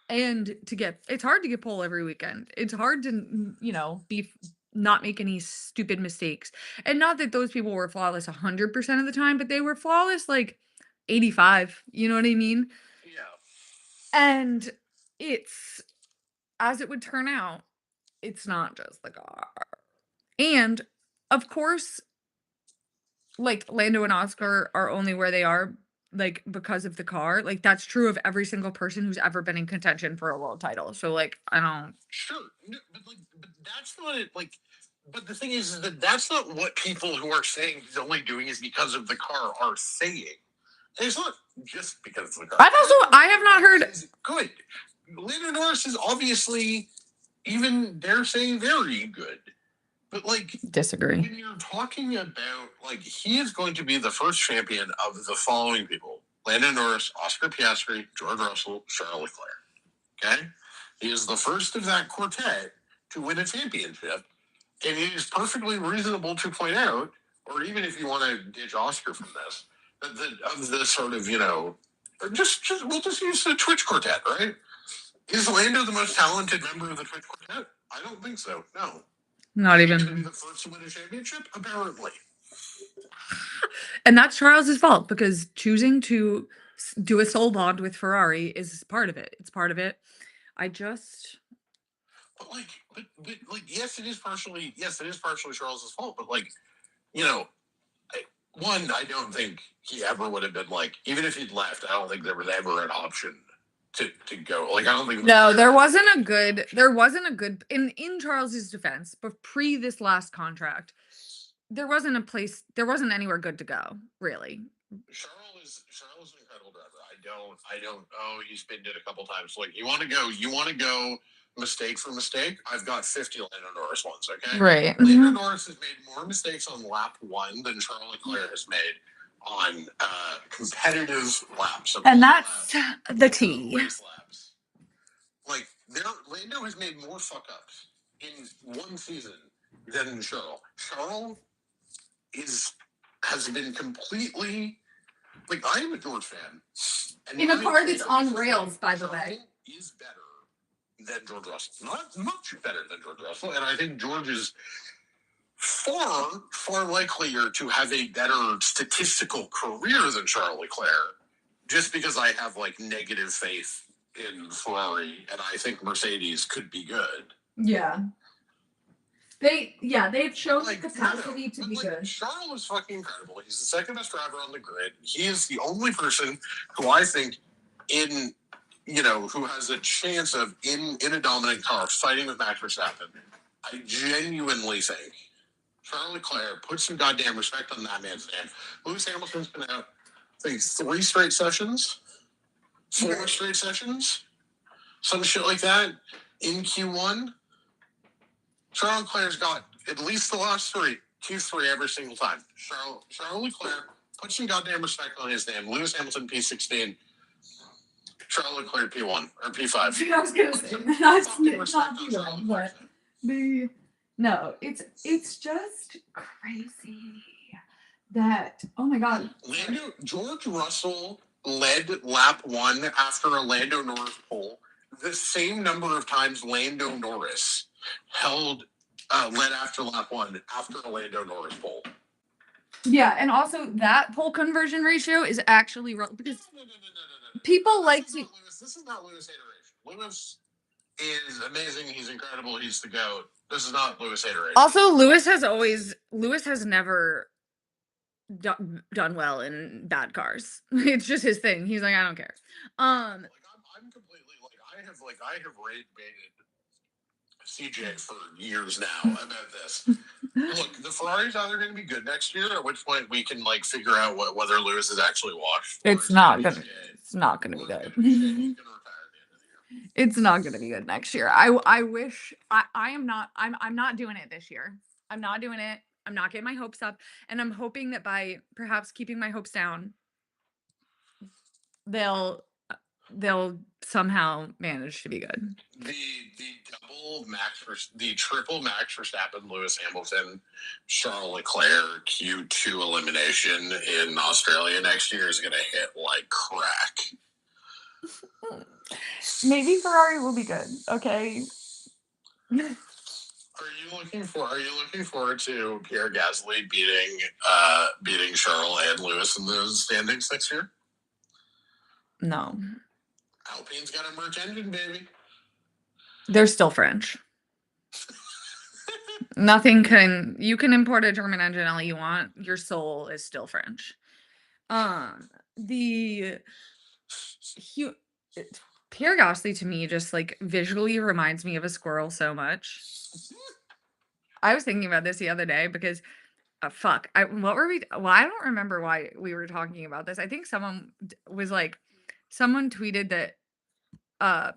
It's hard to get pole every weekend. It's hard to, be not make any stupid mistakes. And not that those people were flawless 100% of the time, but they were flawless like 85. You know what I mean? Yeah. And it's, as it would turn out, it's not just the car. And of course, like Lando and Oscar are only where they are like because of the car. Like that's true of every single person who's ever been in contention for a world title. So like I don't. Sure, no, but that's not it. Like, but the thing is that that's not what people who are saying he's only doing is because of the car are saying. It's not just because of the car. I have not heard. Good. Lando Norris is obviously, even dare say, very good. But like, disagree. When you're talking about like, he is going to be the first champion of the following people: Lando Norris, Oscar Piastri, George Russell, Charles Leclerc. Okay, he is the first of that quartet to win a championship, and it is perfectly reasonable to point out, or even if you want to ditch Oscar from this, that of the sort of just we'll just use the Twitch quartet, right? Is Lando the most talented member of the Twitch quartet? I don't think so. No. Not even. Going to be the first to win a championship, apparently. And that's Charles's fault because choosing to do a soul bond with Ferrari is part of it. It's part of it. I just but like, yes, it is partially Charles's fault, but like, you know, one, I don't think he ever would have been like, even if he'd left, I don't think there was ever an option to go. Like, I don't think. No, there wasn't a good in Charles's defense, but pre this last contract, there wasn't anywhere good to go, really. Charles is an incredible driver. I don't. Oh, he's been it a couple times. Like, you want to go. Mistake for mistake. I've got 50 Lando Norris ones. Okay, Right. Lando Norris has made more mistakes on lap one than Charles Leclerc has made on competitive laps. And that's the T. Race laps. Like, Lando has made more fuck ups in one season than Charles. Charles has been completely, like, I am a George fan. And In a car that's on rails, by the way. Is better than George Russell. Not much better than George Russell. And I think George is far likelier to have a better statistical career than Charles Leclerc, just because I have, like, negative faith in Ferrari, and I think Mercedes could be good. Yeah. They've shown the capacity to be good. Charles is fucking incredible. He's the second best driver on the grid. He is the only person who I think who has a chance of in a dominant car fighting with Max Verstappen. I genuinely think Charles Leclerc, put some goddamn respect on that man's name. Lewis Hamilton's been out, I think, 4 straight sessions, some shit like that in Q1. Charles Leclerc's got at least the last Q3 every single time. Charles Leclerc, put some goddamn respect on his name. Lewis Hamilton P16, Charles Leclerc P1 or P5. I was gonna say that's not P1, but it's just crazy that, oh my god. George Russell led lap 1 after a Lando Norris pole the same number of times Lando Norris led after lap 1 after a Lando Norris pole. Yeah, and also that pole conversion ratio is actually because people like to. This is not Lewis hateration. Lewis is amazing. He's incredible. He's the GOAT. This is not Lewis hateration. Also, Lewis has never done well in bad cars. It's just his thing. He's like, I don't care. I'm completely I have baited CJ for years now about this. Look, the Ferrari's either going to be good next year, at which point we can figure out whether Lewis is actually washed. It's not gonna be good. It's not gonna be good next year. I wish I'm not doing it this year. I'm not doing it. I'm not getting my hopes up, and I'm hoping that by perhaps keeping my hopes down, they'll somehow manage to be good. The triple Max Verstappen, Lewis Hamilton, Charles Leclerc Q2 elimination in Australia next year is going to hit like crack. Maybe Ferrari will be good. Okay. Are you looking forward to Pierre Gasly beating Charles and Lewis in the standings next year? No. Alpine's got a merch engine, baby. They're still French. You can import a German engine all you want. Your soul is still French. Pierre Gasly to me just visually reminds me of a squirrel so much. I was thinking about this the other day because I don't remember why we were talking about this. I think someone tweeted that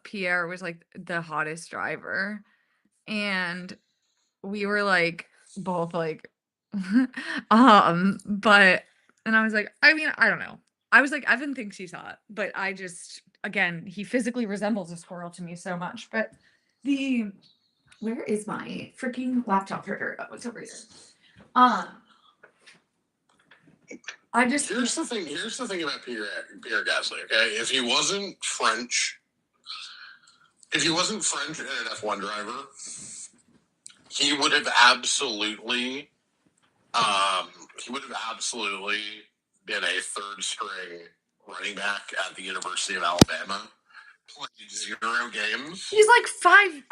Pierre was the hottest driver, and we were both but and I was I mean, I don't know. I was Evan thinks he's hot, but I just, again, he physically resembles a squirrel to me so much. But where is my freaking laptop charger? Oh, it's over here. Here's the thing about Pierre Gasly, okay? If he wasn't French and an F1 driver, he would have absolutely been a third string running back at the University of Alabama, played 0 games. He's like 5.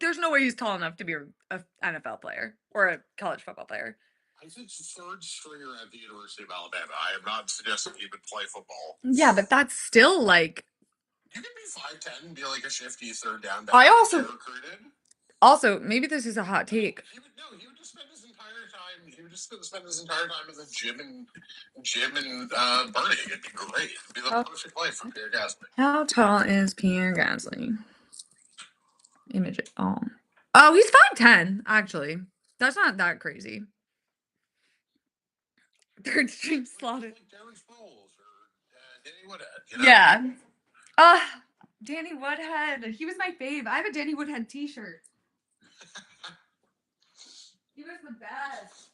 There's no way he's tall enough to be a NFL player or a college football player. He's a third stringer at the University of Alabama. I am not suggesting he would play football. Yeah, but that's still like. You can be 5'10" and be like a shifty third down back. I also. Recruited. Also, maybe this is a hot take. He would just spend his entire time. He would just spend his entire time in the gym and burning. It'd be great. It'd be the perfect life for Pierre Gasly. How tall is Pierre Gasly? Image it. Oh, he's 5'10", actually. That's not that crazy. Third string slotted. Like Darren Sproles or Danny Woodhead. You know? Yeah. Danny Woodhead. He was my fave. I have a Danny Woodhead t-shirt. He was the best.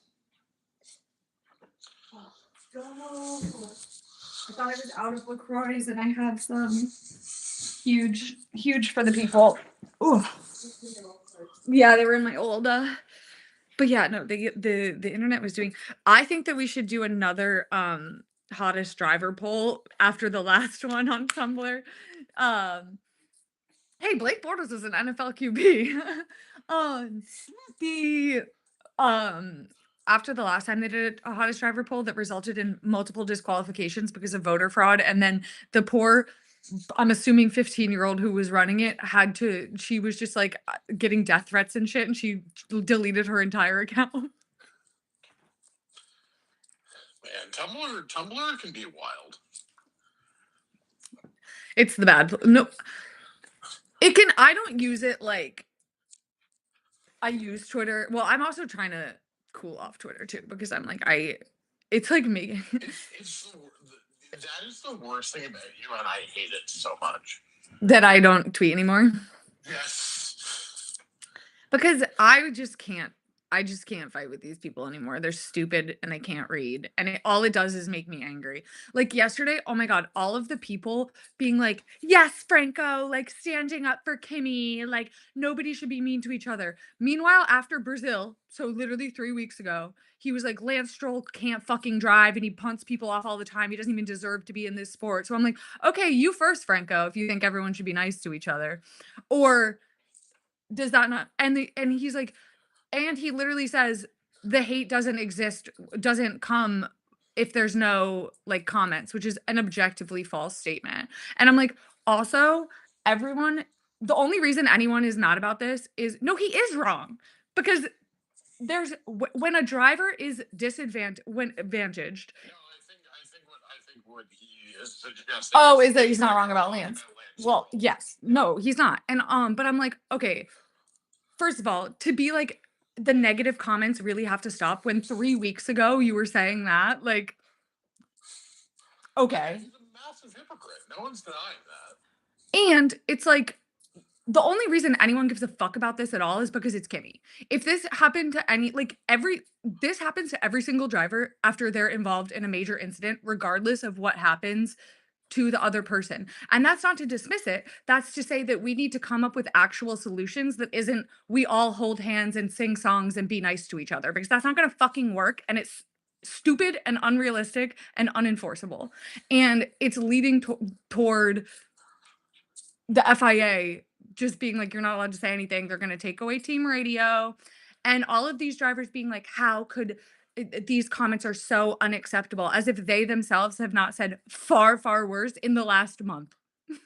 Oh, I thought I was out of LaCroix and I had some huge for the people. Ooh. Yeah, they were in my old but yeah, no, the internet was doing. I think that we should do another hottest driver poll after the last one on Tumblr. Hey, Blake Bortles is an NFL QB. the after the last time they did a hottest driver poll that resulted in multiple disqualifications because of voter fraud, and then the poor, I'm assuming 15-year-old who was running it she was just like getting death threats and shit, and she deleted her entire account. Man, Tumblr can be wild. It's the bad. No, it can. I don't use it like. I use Twitter. Well, I'm also trying to cool off Twitter too, because I'm like, it's like me. That is the worst thing about you, and I hate it so much. That I don't tweet anymore. Yes. Because I just can't fight with these people anymore. They're stupid and they can't read. And all it does is make me angry. Like yesterday, oh my God, all of the people being like, yes, Franco, like standing up for Kimmy, like nobody should be mean to each other. Meanwhile, after Brazil, so literally 3 weeks ago, he was like, Lance Stroll can't fucking drive and he punts people off all the time. He doesn't even deserve to be in this sport. So I'm like, okay, you first, Franco, if you think everyone should be nice to each other. Or does that not? And he's like, and he literally says the hate doesn't come if there's no like comments, which is an objectively false statement. And I'm like, also, the only reason anyone is mad about this is no, he is wrong, because when a driver is advantaged. No, I think what he is suggesting. Oh, is that he's not wrong about Lance? Well, yes, no, he's not. And but I'm like, okay, first of all, to be like, the negative comments really have to stop when 3 weeks ago you were saying that, like, okay. He's a massive hypocrite. No one's denying that. And it's like, the only reason anyone gives a fuck about this at all is because it's Kimmy. If this happened to this happens to every single driver after they're involved in a major incident, regardless of what happens to the other person. And that's not to dismiss it. That's to say that we need to come up with actual solutions that isn't we all hold hands and sing songs and be nice to each other, because that's not going to fucking work. And it's stupid and unrealistic and unenforceable. And it's leading toward the FIA just being like, you're not allowed to say anything. They're going to take away team radio. And all of these drivers being like, how could these comments are so unacceptable, as if they themselves have not said far, far worse in the last month. As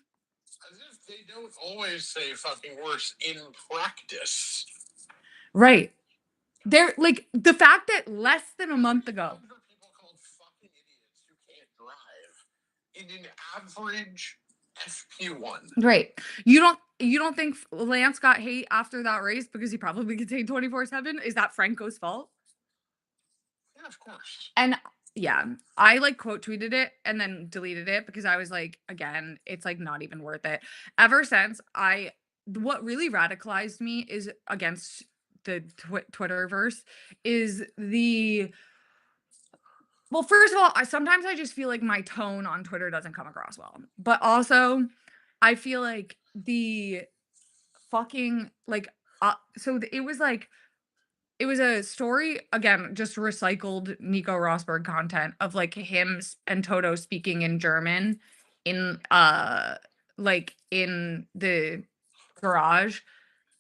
if they don't always say fucking worse in practice. Right. They're like, the fact that less than a month ago. People called fucking idiots who can't drive in an average FP1. Right. You don't think Lance got hate after that race because he probably gets hate 24/7? Is that Franco's fault? Yeah, of course. And yeah, I like quote tweeted it and then deleted it because I was like, again, it's like not even worth it. Ever since what really radicalized me is against the Twitterverse is well, first of all, sometimes I just feel like my tone on Twitter doesn't come across well. But also, I feel like the fucking like it was like it was a story, again, just recycled Nico Rosberg content of, like, him and Toto speaking in German in, like, in the garage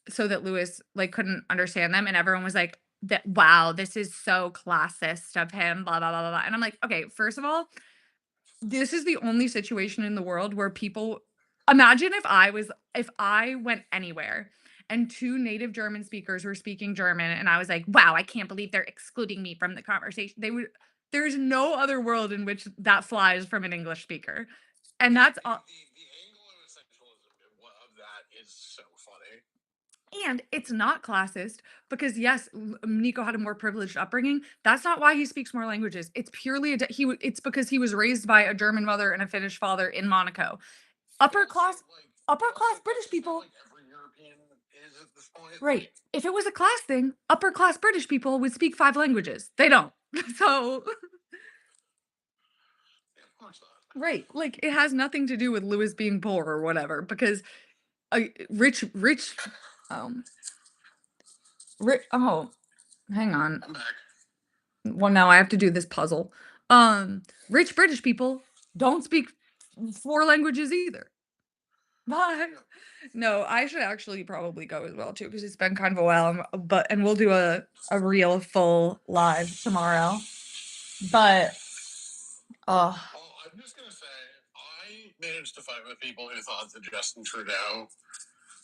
so that Lewis, like, couldn't understand them, and everyone was like, "That wow, this is so classist of him, blah, blah, blah, blah, blah," and I'm like, "Okay, first of all, this is the only situation in the world where people imagine if I went anywhere and 2 native German speakers were speaking German and I was like, "Wow, I can't believe they're excluding me from the conversation." There's no other world in which that flies from an English speaker. And that's all. The Anglo-essentialism of that is so funny. And it's not classist because yes, Nico had a more privileged upbringing. That's not why he speaks more languages. It's purely it's because he was raised by a German mother and a Finnish father in Monaco. Upper class upper class British people. Like every European is at this point. Right. If it was a class thing, upper class British people would speak 5 languages. They don't. So, Yeah, of course not. right, like, it has nothing to do with Lewis being poor or whatever because, rich, um, oh, hang on. I'm back. Well, now I have to do this puzzle. Rich British people don't speak 4 languages either. But no, I should actually probably go as well too because it's been kind of a while. And we'll do a real full live tomorrow. But oh, I'm just gonna say, I managed to fight with people who thought that Justin Trudeau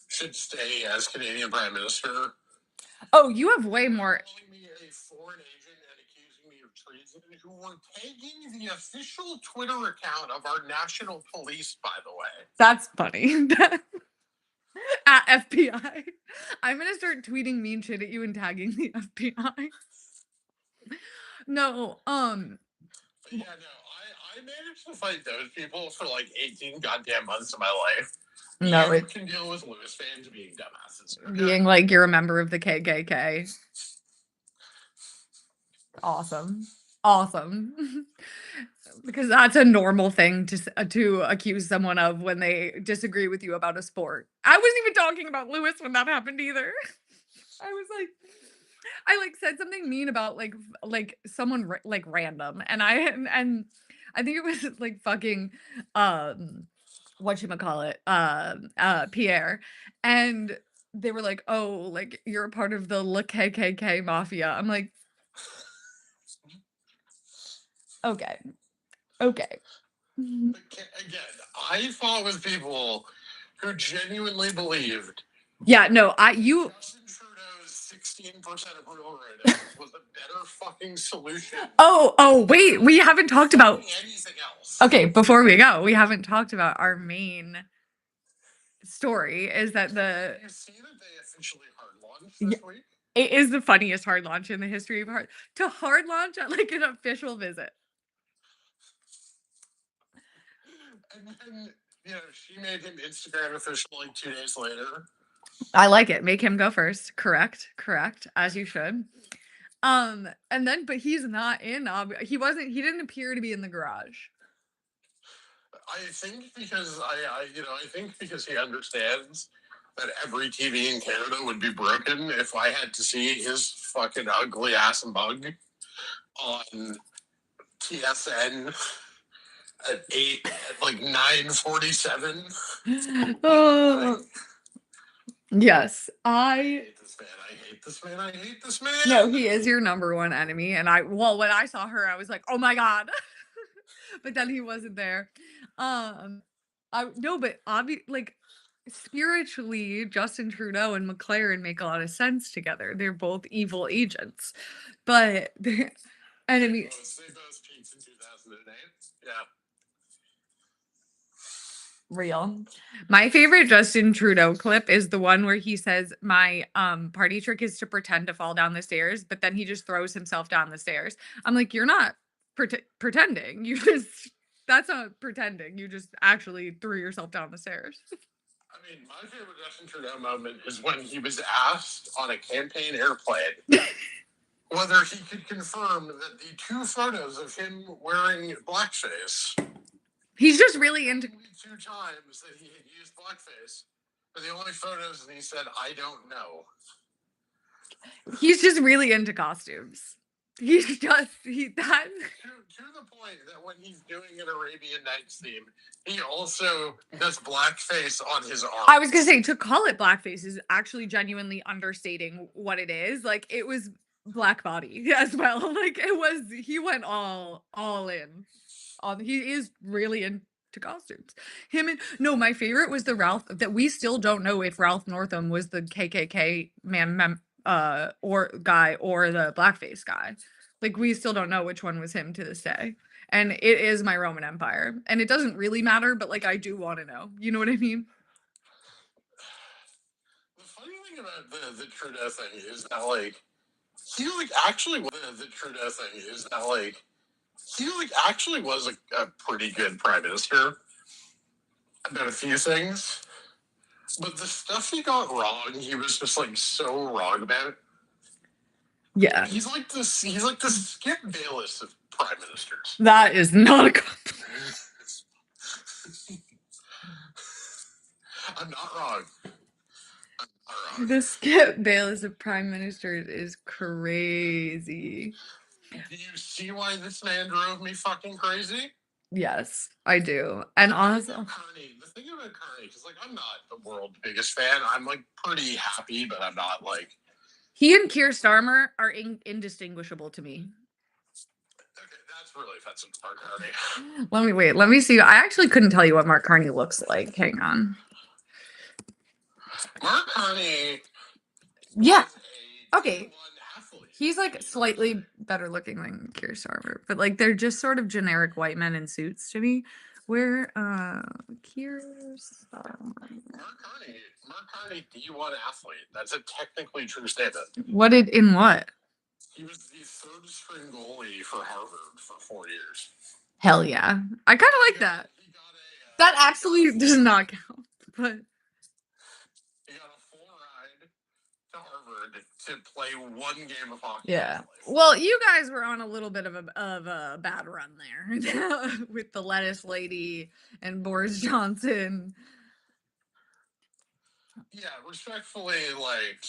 should stay as Canadian Prime Minister. oh, you have way more. Calling me a foreign agent and accusing me of treason, who were tagging the official Twitter account of our national police, by the way. That's funny. At FBI. I'm gonna start tweeting mean shit at you and tagging the FBI. No, But yeah, no, I managed to fight those people for like 18 goddamn months of my life. no, You can deal with Lewis fans being dumbasses. Okay? being like you're a member of the KKK. Awesome. Awesome. Because that's a normal thing to accuse someone of when they disagree with you about a sport. I wasn't even talking about Lewis when that happened either. I was like I like said something mean about like someone like random and I think it was like fucking whatchamacallit, Pierre. And they were like, "Oh, like you're a part of the KKK mafia." I'm like, "Okay. Okay." Again, I fought with people who genuinely believed Yeah, no, you Justin Trudeau's 16% approval rating was a better fucking solution. Oh, wait, we haven't talked about anything else. Okay, before we go, we haven't talked about our main story is that You see that they officially hard launched this week? it is the funniest hard launch in the history of hard launch at like an official visit. And then, she made him Instagram official like 2 days later. I like it. Make him go first. Correct. As you should. And then but he's not in he didn't appear to be in the garage. I think because I think because he understands that every TV in Canada would be broken if I had to see his fucking ugly ass mug on TSN at 9:47. Oh. Yes, I hate this man. I hate this man. I hate this man. No, he is your number one enemy. And when I saw her, I was like, oh my God. But then he wasn't there. I no, but like spiritually, Justin Trudeau and McLaren make a lot of sense together. They're both evil agents, but they're enemies. They both peaked in 2008. Yeah. Real. My favorite Justin Trudeau clip is the one where he says, "My party trick is to pretend to fall down the stairs," but then he just throws himself down the stairs. I'm like, "You're not pretending. That's not pretending. You just actually threw yourself down the stairs." I mean, my favorite Justin Trudeau moment is when he was asked on a campaign airplane whether he could confirm that the 2 photos of him wearing blackface. He's just really into 2 times that he had used blackface. But the only photos, and he said, "I don't know." He's just really into costumes. He's just he that To the point that when he's doing an Arabian Nights theme, he also does blackface on his arm. I was gonna say to call it blackface is actually genuinely understating what it is. Like it was black body as well. Like it was he went all in on he is really into costumes. Him and no, my favorite was the Ralph that we still don't know if Ralph Northam was the KKK or guy or the blackface guy. Like we still don't know which one was him to this day. And it is my Roman Empire. And it doesn't really matter, but like I do want to know. You know what I mean? The funny thing about the Trudeau thing is that like he like actually the Trudeau thing is that like he like actually was a pretty good prime minister about a few things, but the stuff he got wrong, he was just like so wrong about. Yeah. He's like this. He's like the Skip Bayless of prime ministers. That is not a compliment. I'm not wrong. The Skip Bayless of prime ministers is crazy. Do you see why this man drove me fucking crazy? Yes, I do. And honestly, The thing about Carney, because like I'm not the world's biggest fan. I'm like pretty happy, but I'm not like. He and Keir Starmer are indistinguishable to me. Okay, that's really offensive to Mark Carney. Let me see. I actually couldn't tell you what Mark Carney looks like. Hang on. Mark Carney. Yeah. Okay. He's like slightly better looking than Keir Starmer, but like they're just sort of generic white men in suits to me. Where Keir Starmer. Mark Carney, D1 athlete. That's a technically true statement. What did in what? He was the third string goalie for Harvard for 4 years. Hell yeah. I kind of like that. That actually does not count, but he got a full ride to Harvard to play one game of hockey. yeah. Well, you guys were on a little bit of a bad run there with the lettuce lady and Boris Johnson. Yeah, respectfully, like,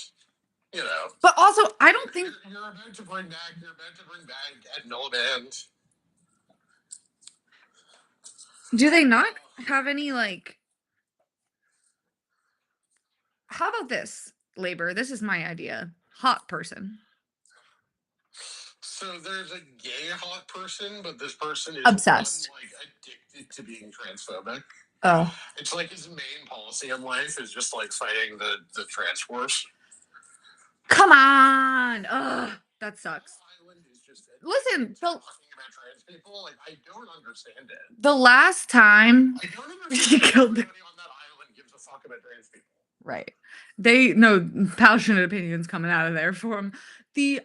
you know. But also, I don't think you're about to bring back Ed Miliband. Do they not have any like? How about this, Labor? This is my idea. Hot person. So there's a gay hot person, but this person is Obsessed. like addicted to being transphobic. Oh. It's like his main policy in life is just like fighting the trans wars. Come on. Ugh, that sucks. Listen, talking about trans people, like I don't understand it. The last time I don't understand he killed on that island gives a fuck about trans people. Right. They no passionate opinions coming out of there for him.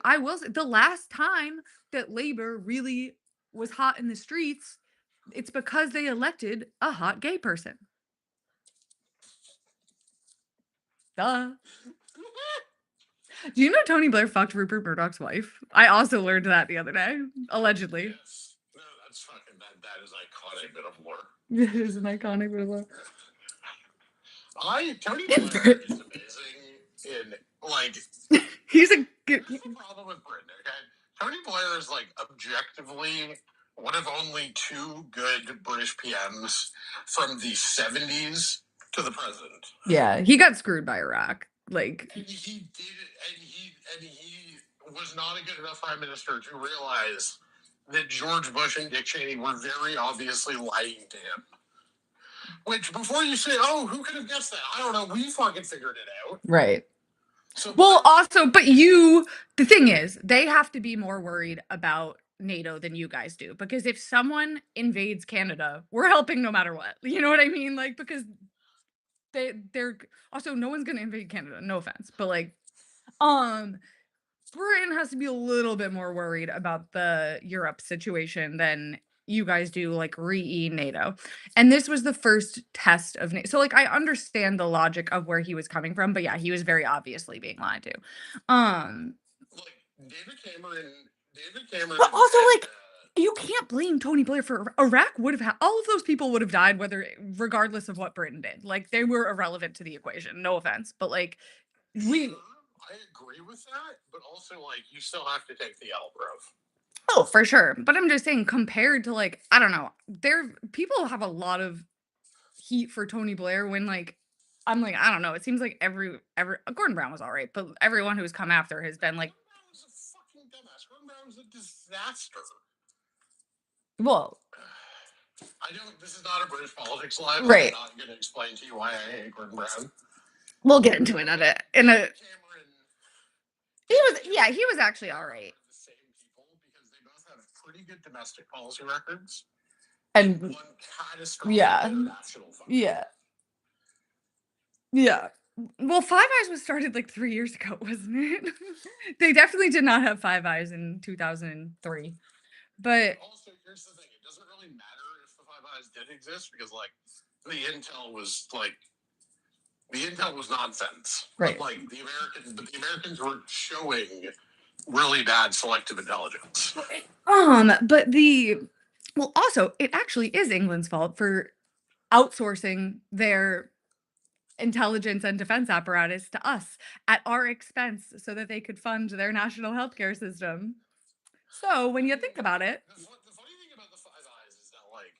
I will say the last time that Labor really was hot in the streets, it's because they elected a hot gay person. Duh. Do you know Tony Blair fucked Rupert Murdoch's wife? I also learned that the other day, allegedly. Yes. No, that's fucking that is iconic bit of lore. It is an iconic bit of lore. Tony Blair is amazing in like he's a good That's the problem with Britain, okay? Tony Blair is like objectively one of only two good British PMs from the 70s to the present. Yeah, he got screwed by Iraq. Like and he did it, and he was not a good enough prime minister to realize that George Bush and Dick Cheney were very obviously lying to him. Which, before you say, "Oh, who could have guessed that?" I don't know. We fucking figured it out, right? So, well, also, but the thing is, they have to be more worried about NATO than you guys do, because if someone invades Canada, we're helping no matter what. You know what I mean? Like, because they're also no one's gonna invade Canada. No offense, but like, Britain has to be a little bit more worried about the Europe situation than you guys do, like NATO. And this was the first test of NATO. So like I understand the logic of where he was coming from, but yeah, he was very obviously being lied to. Like David Cameron But also like you can't blame Tony Blair for Iraq would have all of those people would have died regardless of what Britain did. Like they were irrelevant to the equation. No offense, but like I agree with that, but also like you still have to take the L, bro. Oh, for sure. But I'm just saying compared to like, I don't know, there people have a lot of heat for Tony Blair when like I'm like, I don't know, it seems like every Gordon Brown was all right, but everyone who's come after has been like, Gordon Brown was a fucking dumbass. Gordon Brown was a disaster. well, I don't. This is not a British politics live. I'm right. not going to explain to you why I hate Gordon Brown. We'll get into it in a Cameron. he was Cameron yeah, he was and actually all Blair right. are the same people because they both have pretty good domestic policy records and And one catastrophic yeah. international fucking. Yeah. Yeah. Well, Five Eyes was started like 3 years ago, wasn't it? They definitely did not have Five Eyes in 2003. But Also, here's the thing: it doesn't really matter if the Five Eyes did exist because, like, the intel was nonsense. right. But the Americans were showing really bad selective intelligence. But well, also, it actually is England's fault for outsourcing their intelligence and defense apparatus to us at our expense so that they could fund their national healthcare system. So when you think about it, The funny thing about the Five Eyes is that, like,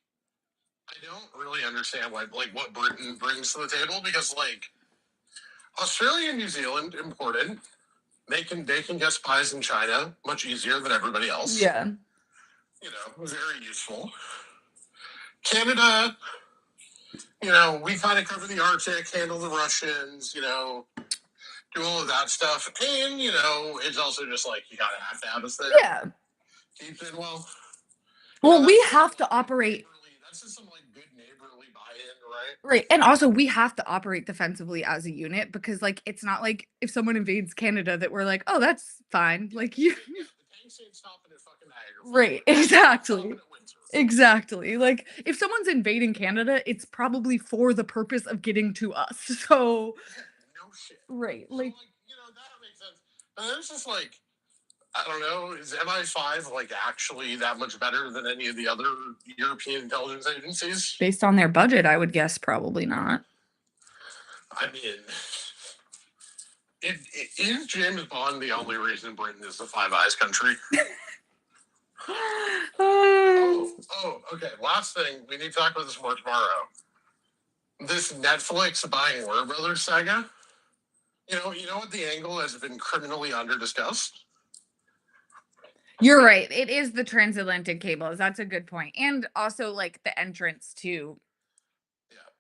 I don't really understand what Britain brings to the table because, like, Australia and New Zealand important. They can get spies in China much easier than everybody else. yeah. Very useful. Canada, we kind of cover the Arctic, handle the Russians, do all of that stuff. And, it's also just like you gotta have to have us there. Yeah. Keep it well. Well, we have to operate. That's just some like good neighborly buy-in, right? Right. And also we have to operate defensively as a unit because like it's not like if someone invades Canada that we're like, "Oh, that's fine." Like you The tanks ain't stopping at fucking Niagara. Right, exactly. Exactly. Like if someone's invading Canada, it's probably for the purpose of getting to us. So No shit. right, So, like that makes sense. But it's just like, I don't know, is MI5 like actually that much better than any of the other European intelligence agencies? based on their budget, I would guess probably not. I mean, is James Bond the only reason Britain is the Five Eyes country? Okay. Last thing, we need to talk about this more tomorrow. This Netflix buying Warner Brothers saga. You know what the angle has been criminally under discussed. You're right. It is the transatlantic cables. That's a good point. And also like the entrance to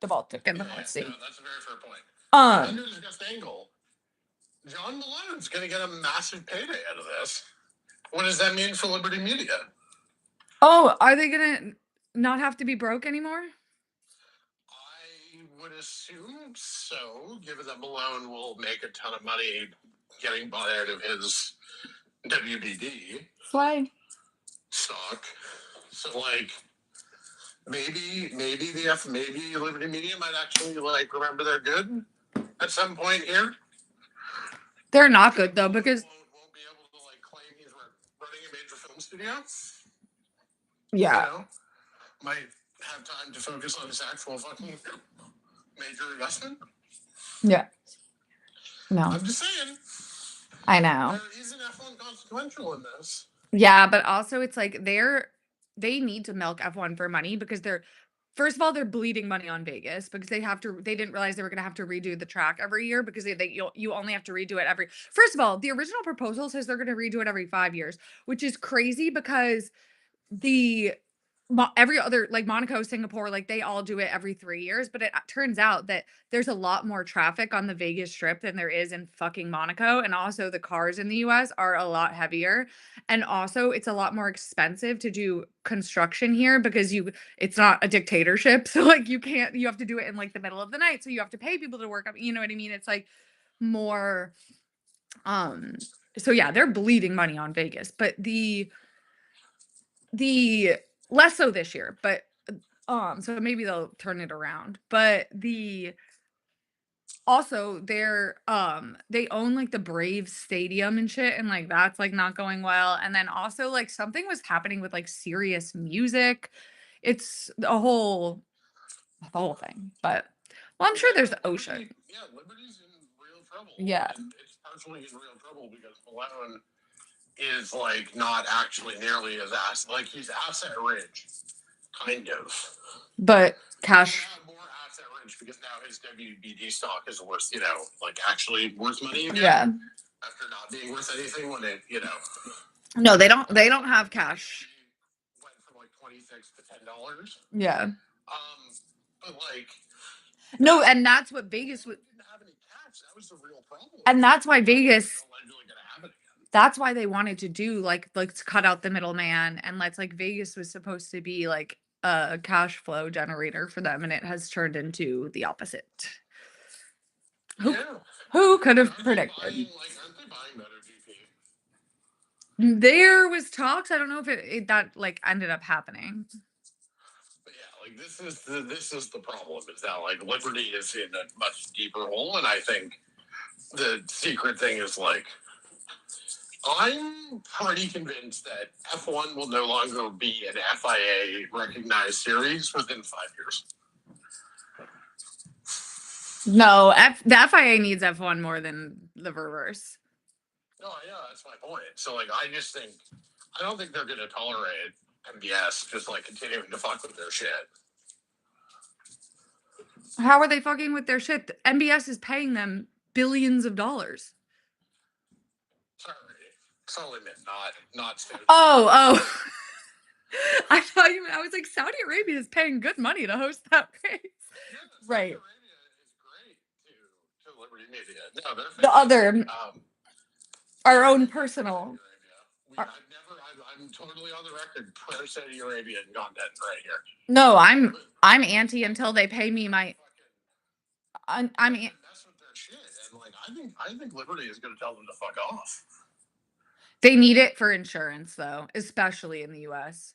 the Baltic and the North Sea. No, that's a very fair point. Um, Under discussed angle. John Malone's going to get a massive payday out of this. What does that mean for Liberty Media? Oh, are they gonna not have to be broke anymore? I would assume so, given that Malone will make a ton of money getting bought out of his WBD stock. So, like, maybe Liberty Media might actually like remember they're good at some point here. They're not good though because won't be able to like claim he's running a major film studio. yeah. Might have time to focus on his actual fucking major investment. Yeah. No. I'm just saying. I know. There is an F1 consequential in this. Yeah, but also it's like they need to milk F1 for money because first of all, they're bleeding money on Vegas because they didn't realize they were gonna have to redo the track every year because you only have to redo it every first of all, the original proposal says they're gonna redo it every 5 years, which is crazy because the every other like Monaco, Singapore, like they all do it every 3 years, but it turns out that there's a lot more traffic on the Vegas Strip than there is in fucking Monaco, and also the cars in the US are a lot heavier, and also it's a lot more expensive to do construction here because it's not a dictatorship, so like you have to do it in like the middle of the night, so you have to pay people to work up, you know what I mean? It's like more so yeah, they're bleeding money on Vegas, but the less so this year, but so maybe they'll turn it around. But also they own like the Braves stadium and shit, and like that's like not going well. And then also like something was happening with like Sirius Music. It's a whole thing. But well, I'm sure there's OSHA. Yeah, Liberty's in real trouble. Yeah. And it's unfortunately in real trouble because Malone is like not actually nearly as like he's asset rich, kind of. But He's cash, now more asset rich because now his WBD stock is worth, like actually worth money again yeah. after not being worth anything when it. No, they don't. They don't have cash. Went from like $26 to $10. Yeah. But like No, and that's what Vegas was. didn't have any cash. That was the real problem. And that's why Vegas. Allegedly gonna happen again. That's why they wanted to do like let's cut out the middleman and let's like Vegas was supposed to be like a cash flow generator for them, and it has turned into the opposite. Who Yeah. who could have Aren't they predicted? buying MotoGP? There was talks. I don't know if it that like ended up happening. But yeah, like this is the problem is that like Liberty is in a much deeper hole, and I think the secret thing is like I'm pretty convinced that F1 will no longer be an FIA recognized series within 5 years. No, the FIA needs F1 more than the reverse. No, yeah, that's my point. So like I don't think they're gonna tolerate MBS just like continuing to fuck with their shit. How are they fucking with their shit? MBS is paying them billions of dollars. Sorry. Solely meant not Oh. I thought you. I was like, Saudi Arabia is paying good money to host that race. Yeah, Right. Saudi Arabia is great to Liberty Media. No, they're The other, our own personal. I'm totally on the record pro Saudi Arabian content right here. No, I'm anti until they pay me my. I'm mess with their shit, and like I think Liberty is going to tell them to fuck off. They need it for insurance though, especially in the US.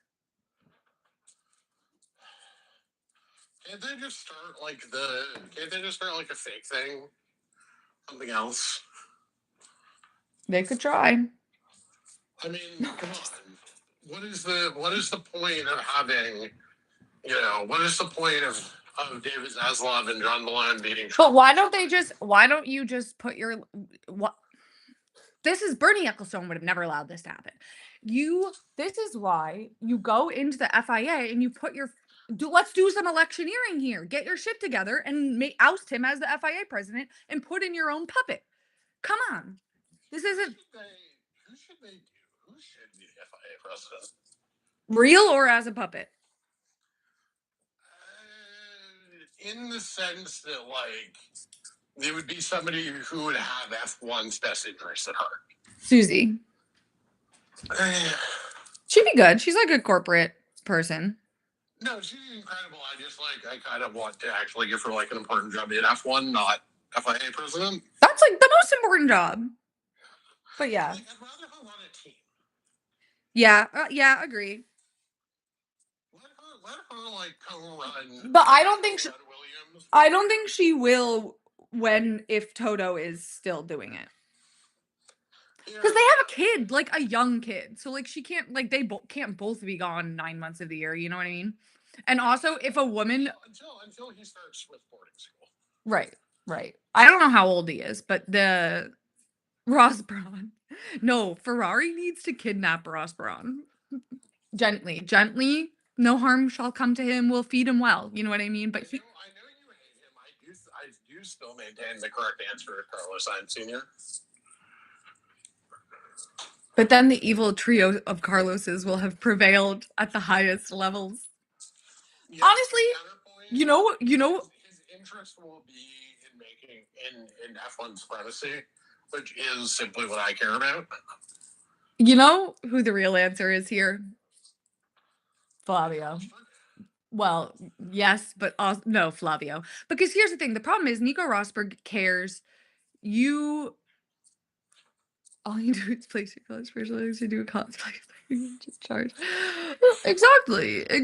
Can't they just start like a fake thing? Something else? They could try. I mean, come on. What is the point of having, what is the point of David Zaslav and John Malone beating Trump? But why don't you just put your what this is Bernie Ecclestone would have never allowed this to happen. This is why you go into the FIA and you put let's do some electioneering here. Get your shit together and oust him as the FIA president and put in your own puppet. Come on. This isn't Who should be the FIA president? Real or as a puppet? In the sense that like there would be somebody who would have F1's best interest at heart. Susie. She'd be good. She's like a corporate person. No, she's incredible. I kind of want to actually give her like an important job in F1, not FIA president. That's like the most important job. But yeah. Like, I'd rather her on a team. Yeah, agree. Let her like co-run. But I don't think she will if Toto is still doing it. Because they have a kid, like a young kid. So like she can't like they can't both be gone 9 months of the year, you know what I mean? And also if a woman until he starts with boarding school. Right. I don't know how old he is, but the Ross Braun. No, Ferrari needs to kidnap Ross Braun. Gently. No harm shall come to him. We'll feed him well. You know what I mean? But I know you hate him. I do still maintain the correct answer is Carlos Sainz Sr. But then the evil trio of Carloses will have prevailed at the highest levels. Yes, honestly, you know, his interest will be in making in F1 supremacy, which is simply what I care about. You know who the real answer is here? Flavio. Well, yes, but also, no, Flavio. Because here's the thing. The problem is Nico Rosberg cares. All you do is place your colors for to do a cosplay. Just charge. Exactly. The time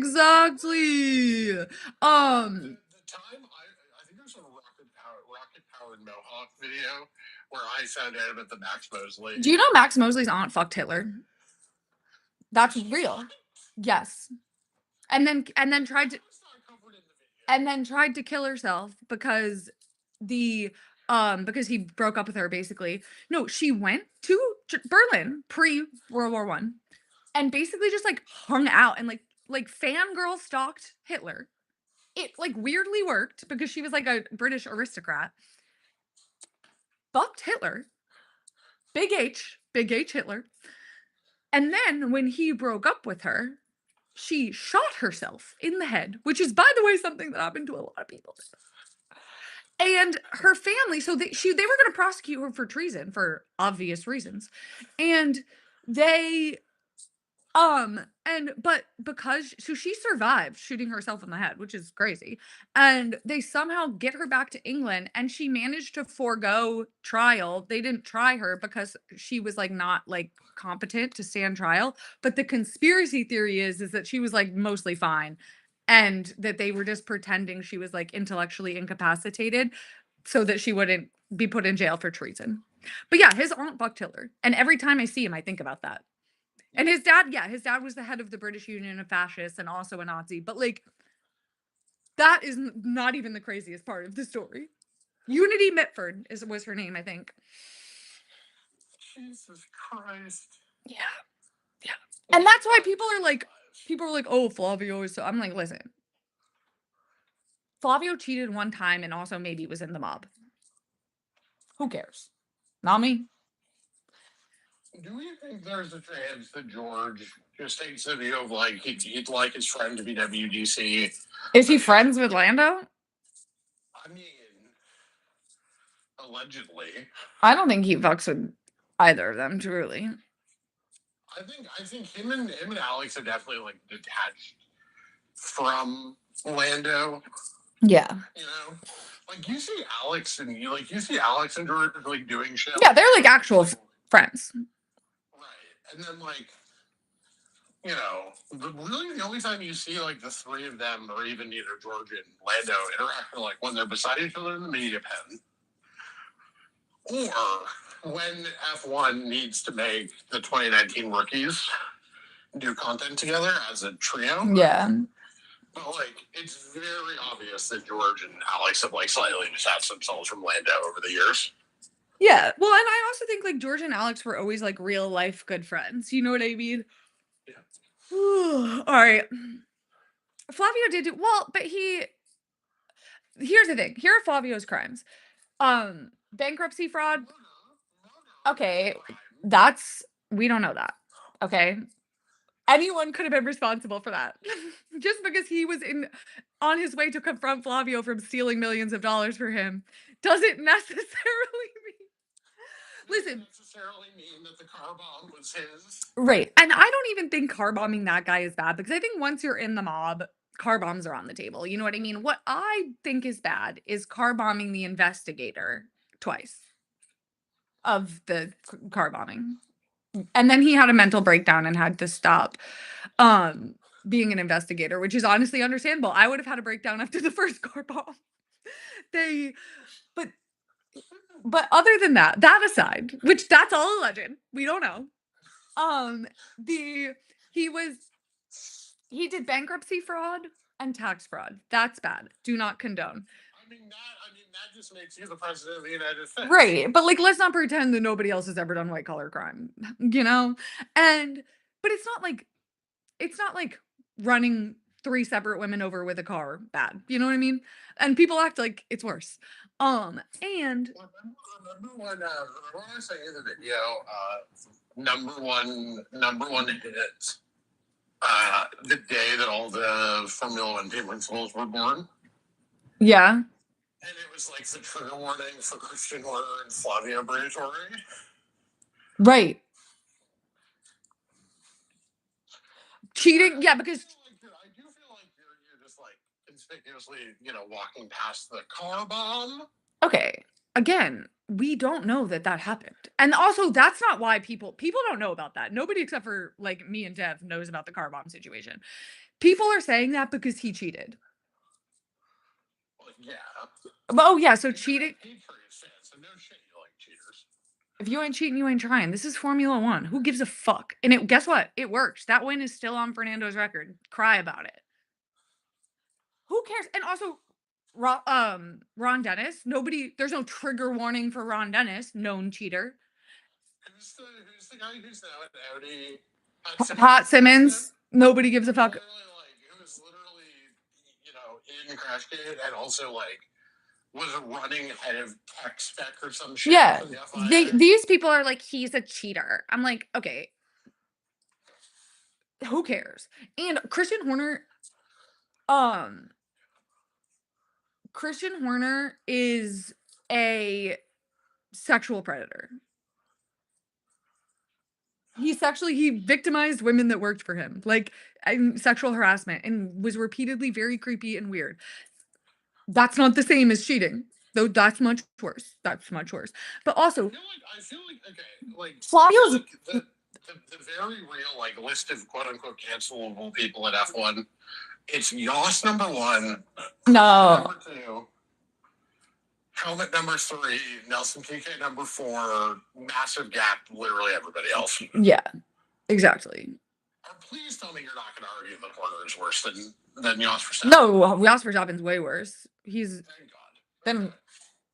I think there's a rocket powered Mohawk video where I found out about the Max Mosley. Do you know Max Mosley's aunt fucked Hitler? That's real. Yes. And then tried to kill herself because the because he broke up with her basically. No, she went to Berlin pre World War One and basically just like hung out and like fangirl stalked Hitler. It like weirdly worked because she was like a British aristocrat. Fucked Hitler, Big H Hitler. And then when he broke up with her, she shot herself in the head, which is, by the way, something that happened to a lot of people. And her family, so they were going to prosecute her for treason for obvious reasons, and they and but because so she survived shooting herself in the head, which is crazy. And they somehow get her back to England and she managed to forego trial. They didn't try her because she was like not like competent to stand trial. But the conspiracy theory is that she was like mostly fine and that they were just pretending she was like intellectually incapacitated so that she wouldn't be put in jail for treason. But yeah, his aunt bucked Hitler. And every time I see him, I think about that. And his dad, yeah, his dad was the head of the British Union of Fascists and also a Nazi. But like, that is not even the craziest part of the story. Unity Mitford was her name, I think. Jesus Christ. Yeah, yeah. And that's why people are like, oh, Flavio is so. I'm like, listen, Flavio cheated one time and also maybe was in the mob. Who cares? Not me. Do you think there's a chance that George just takes the view of like he'd like his friend to be WDC? Is he friends with Lando? I mean, allegedly. I don't think he fucks with either of them, truly. I think him and Alex are definitely like detached from Lando. Yeah. You know, like you see Alex and George like doing shit. Yeah, they're like actual friends. Right, and then like really the only time you see like the three of them or even George and Lando interact are like when they're beside each other in the media pen, or when F1 needs to make the 2019 rookies do content together as a trio. Yeah. But like, it's very obvious that George and Alex have like slightly detached themselves from Lando over the years. Yeah. Well, and I also think like George and Alex were always like real life good friends. You know what I mean? Yeah. All right. Flavio did do well, but here's the thing. Here are Flavio's crimes. Bankruptcy fraud. Okay. We don't know that. Okay. Anyone could have been responsible for that. Just because he was on his way to confront Flavio from stealing millions of dollars for him doesn't necessarily mean. Listen, necessarily mean that the car bomb was his. Right. And I don't even think car bombing that guy is bad because I think once you're in the mob, car bombs are on the table. You know what I mean? What I think is bad is car bombing the investigator twice of the car bombing. And then he had a mental breakdown and had to stop being an investigator, which is honestly understandable. I would have had a breakdown after the first car bomb. But other than that aside, which that's all alleged, we don't know. He did bankruptcy fraud and tax fraud. That's bad. Do not condone. I mean that just makes you the president of the United States. Right. But like let's not pretend that nobody else has ever done white collar crime, you know? But it's not like running 3 separate women over with a car bad. You know what I mean? And people act like it's worse. And remember when I say in the video, number one hit, the day that all the Formula One team principals were born. Yeah. And it was like the trigger warning for Christian Horner and Flavio Briatore. Right. Cheating, yeah, because I do feel like you're just like conspicuously, walking past the car bomb. Okay. Again, we don't know that happened. And also, that's not why people don't know about that. Nobody except for like me and Dev knows about the car bomb situation. People are saying that because he cheated. Well, yeah. Oh yeah, so cheating. So no shit, you like cheaters. If you ain't cheating, you ain't trying. This is Formula One. Who gives a fuck? And guess what? It works. That win is still on Fernando's record. Cry about it. Who cares? And also, Ron Dennis. Nobody there's no trigger warning for Ron Dennis, known cheater. Who's the guy who's now at Audi? Pat Simmons, nobody gives a fuck. Who was literally, in Crashgate and also was running head of tech spec or some shit. Yeah. For the FIA. These people are like, he's a cheater. I'm like, okay. Who cares? And um Christian Horner is a sexual predator. He victimized women that worked for him, like, sexual harassment, and was repeatedly very creepy and weird. That's not the same as cheating, though. That's much worse. That's much worse. But also, I feel like okay, like Flavio's like the very real list of quote unquote cancelable people at F1. It's Yoss number one. no. Number two. Helmet number three, Nelson Piquet number four, massive gap, literally everybody else. Yeah, exactly. Please tell me you're not going to argue that Horner is worse than Jos Verstappen. No, Jos Verstappen's way worse. He's Thank God. been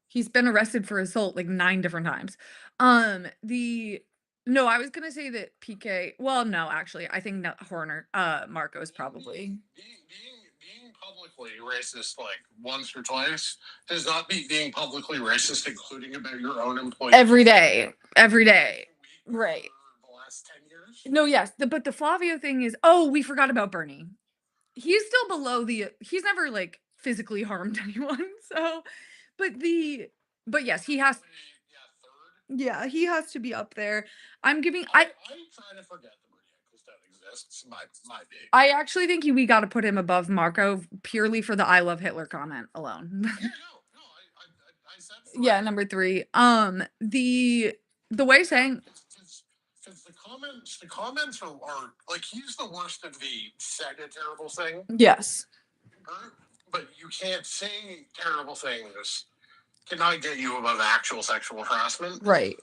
he's been arrested for assault like 9 different times. No, I was gonna say that PK. Well, no, actually, I think that Horner, Marco's probably. Being publicly racist once or twice does not beat being publicly racist, including about your own employees. Every day. Right. The last 10 years. No, yes, but the Flavio thing is. We forgot about Bernie. He's still below he's never physically harmed anyone. So, but yes, he has. Yeah, he has to be up there. I'm trying to forget the Bernie don't exist. Might be. I actually think we got to put him above Marco purely for the "I love Hitler" comment alone. Yeah, no, I said. Yeah, number 3. The way saying. The comments are he's the worst of the said a terrible thing. Yes. But you can't say terrible things cannot get you above actual sexual harassment. Right.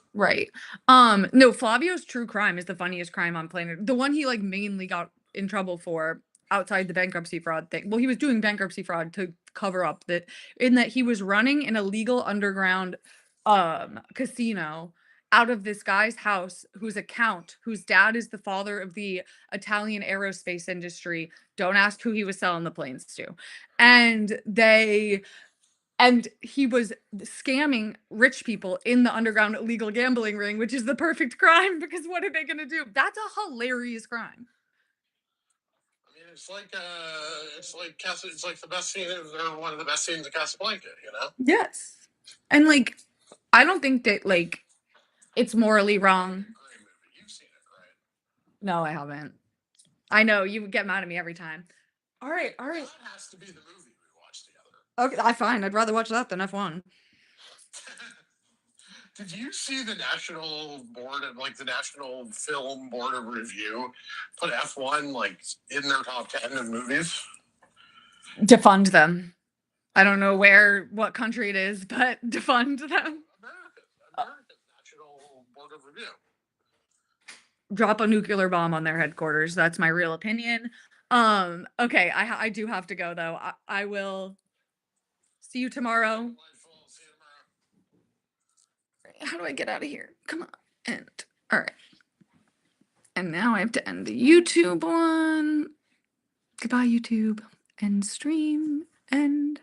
No, Flavio's true crime is the funniest crime on planet. The one he mainly got in trouble for outside the bankruptcy fraud thing. Well, he was doing bankruptcy fraud to cover up that he was running an illegal underground casino out of this guy's house whose dad is the father of the Italian aerospace industry. Don't ask who he was selling the planes to. And he was scamming rich people in the underground illegal gambling ring, which is the perfect crime because what are they going to do? That's a hilarious crime. I mean, it's like the best scene or one of the best scenes of Casablanca, Yes. And I don't think that it's morally wrong. You've seen it, right? No, I haven't. I know you get mad at me every time. All right. That has to be the movie we watched Okay, together. I fine. I'd rather watch that than F1. Did you see the National Board of the National Film Board of Review put F1 in their top 10 of movies? Defund them. I don't know what country it is, but defund them. American National Board of Review. Drop a nuclear bomb on their headquarters. That's my real opinion. Okay, I do have to go though. I will see you tomorrow. How do I get out of here? Come on. End. All right. And now I have to end the YouTube one. Goodbye, YouTube. End stream. End.